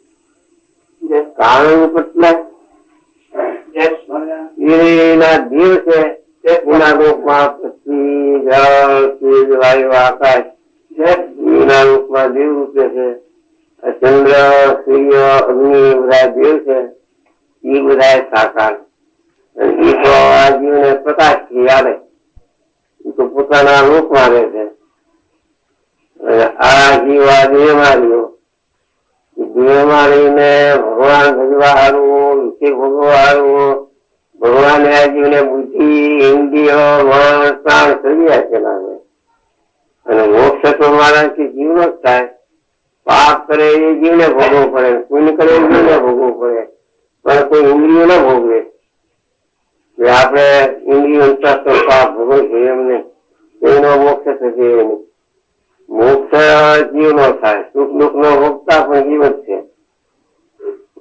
C: કારણ એટલે એના જીવ છે એના રૂપમાં પૃથ્વી જળ તેજ વાયુ આકાશ એના રૂપમાં જીવ રૂપે છે. ચંદ્ર સૂર્ય અગ્નિ બધા દેવ છે એ બધા સાકાર, એ તો આ જીવને પ્રકાશ થી આવે, એ તો પોતાના રૂપમાં રહે છે. આ જીવ આ દેહમાં રહ્યો, દેહમાં રહીને ભગવાન ભજવા હારું, વિશે ભોગવવા હારું ભગવાને આ જીવને બુદ્ધિ ઇન્દ્રિયો મન પ્રાણ સર્જ્યા છે. અને મોક્ષ તો મારાથી જીવનો જ થાય. પાપ કરે એ જીવને ભોગવવું પડે, પુણ્ય કરે એ જીવને ભોગવવું પડે, પણ કોઈ ઇન્દ્રિયો ના ભોગવે. આપણે ઇન્દ્રિયો પાપ ભોગવે છે એમ નહીં, એનો મોક્ષ થશે નહીં. મોક્ષ જીવ નો થાય, સુખ દુઃખ નો ભોગતા પણ જીવ જ છે.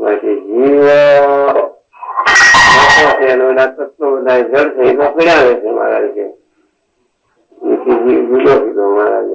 C: બાકી જીવ એના તત્વો બધા જળ છે એ તો પીડાવે છે મહારાજ કે, જીવ જુદો કીધો મહારાજ.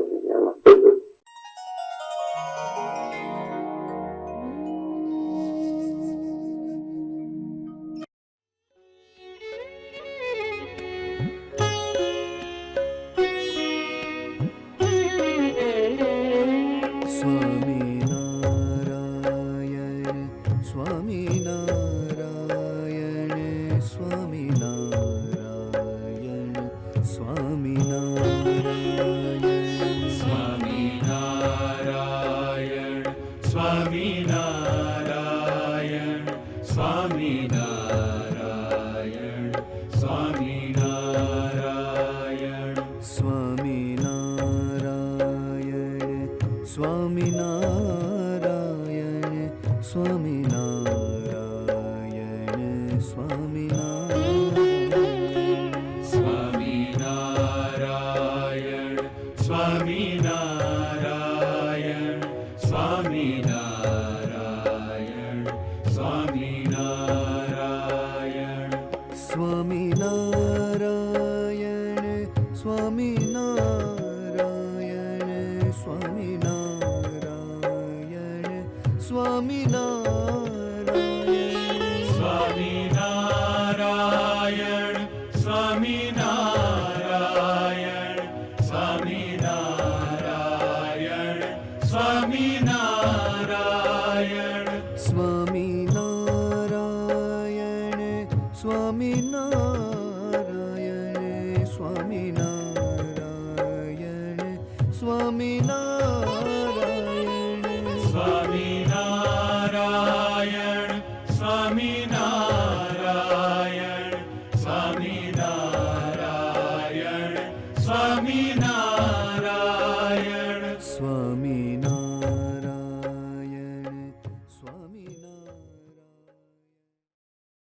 D: સ્વામિનારાયણ સ્વામિનારાયણ સ્વામિનારાયણ સ્વામિનારાયણ
E: સ્વામિનારાયણ સ્વામિનારાયણ સ્વામિનારાયણ સ્વામિનારાયણ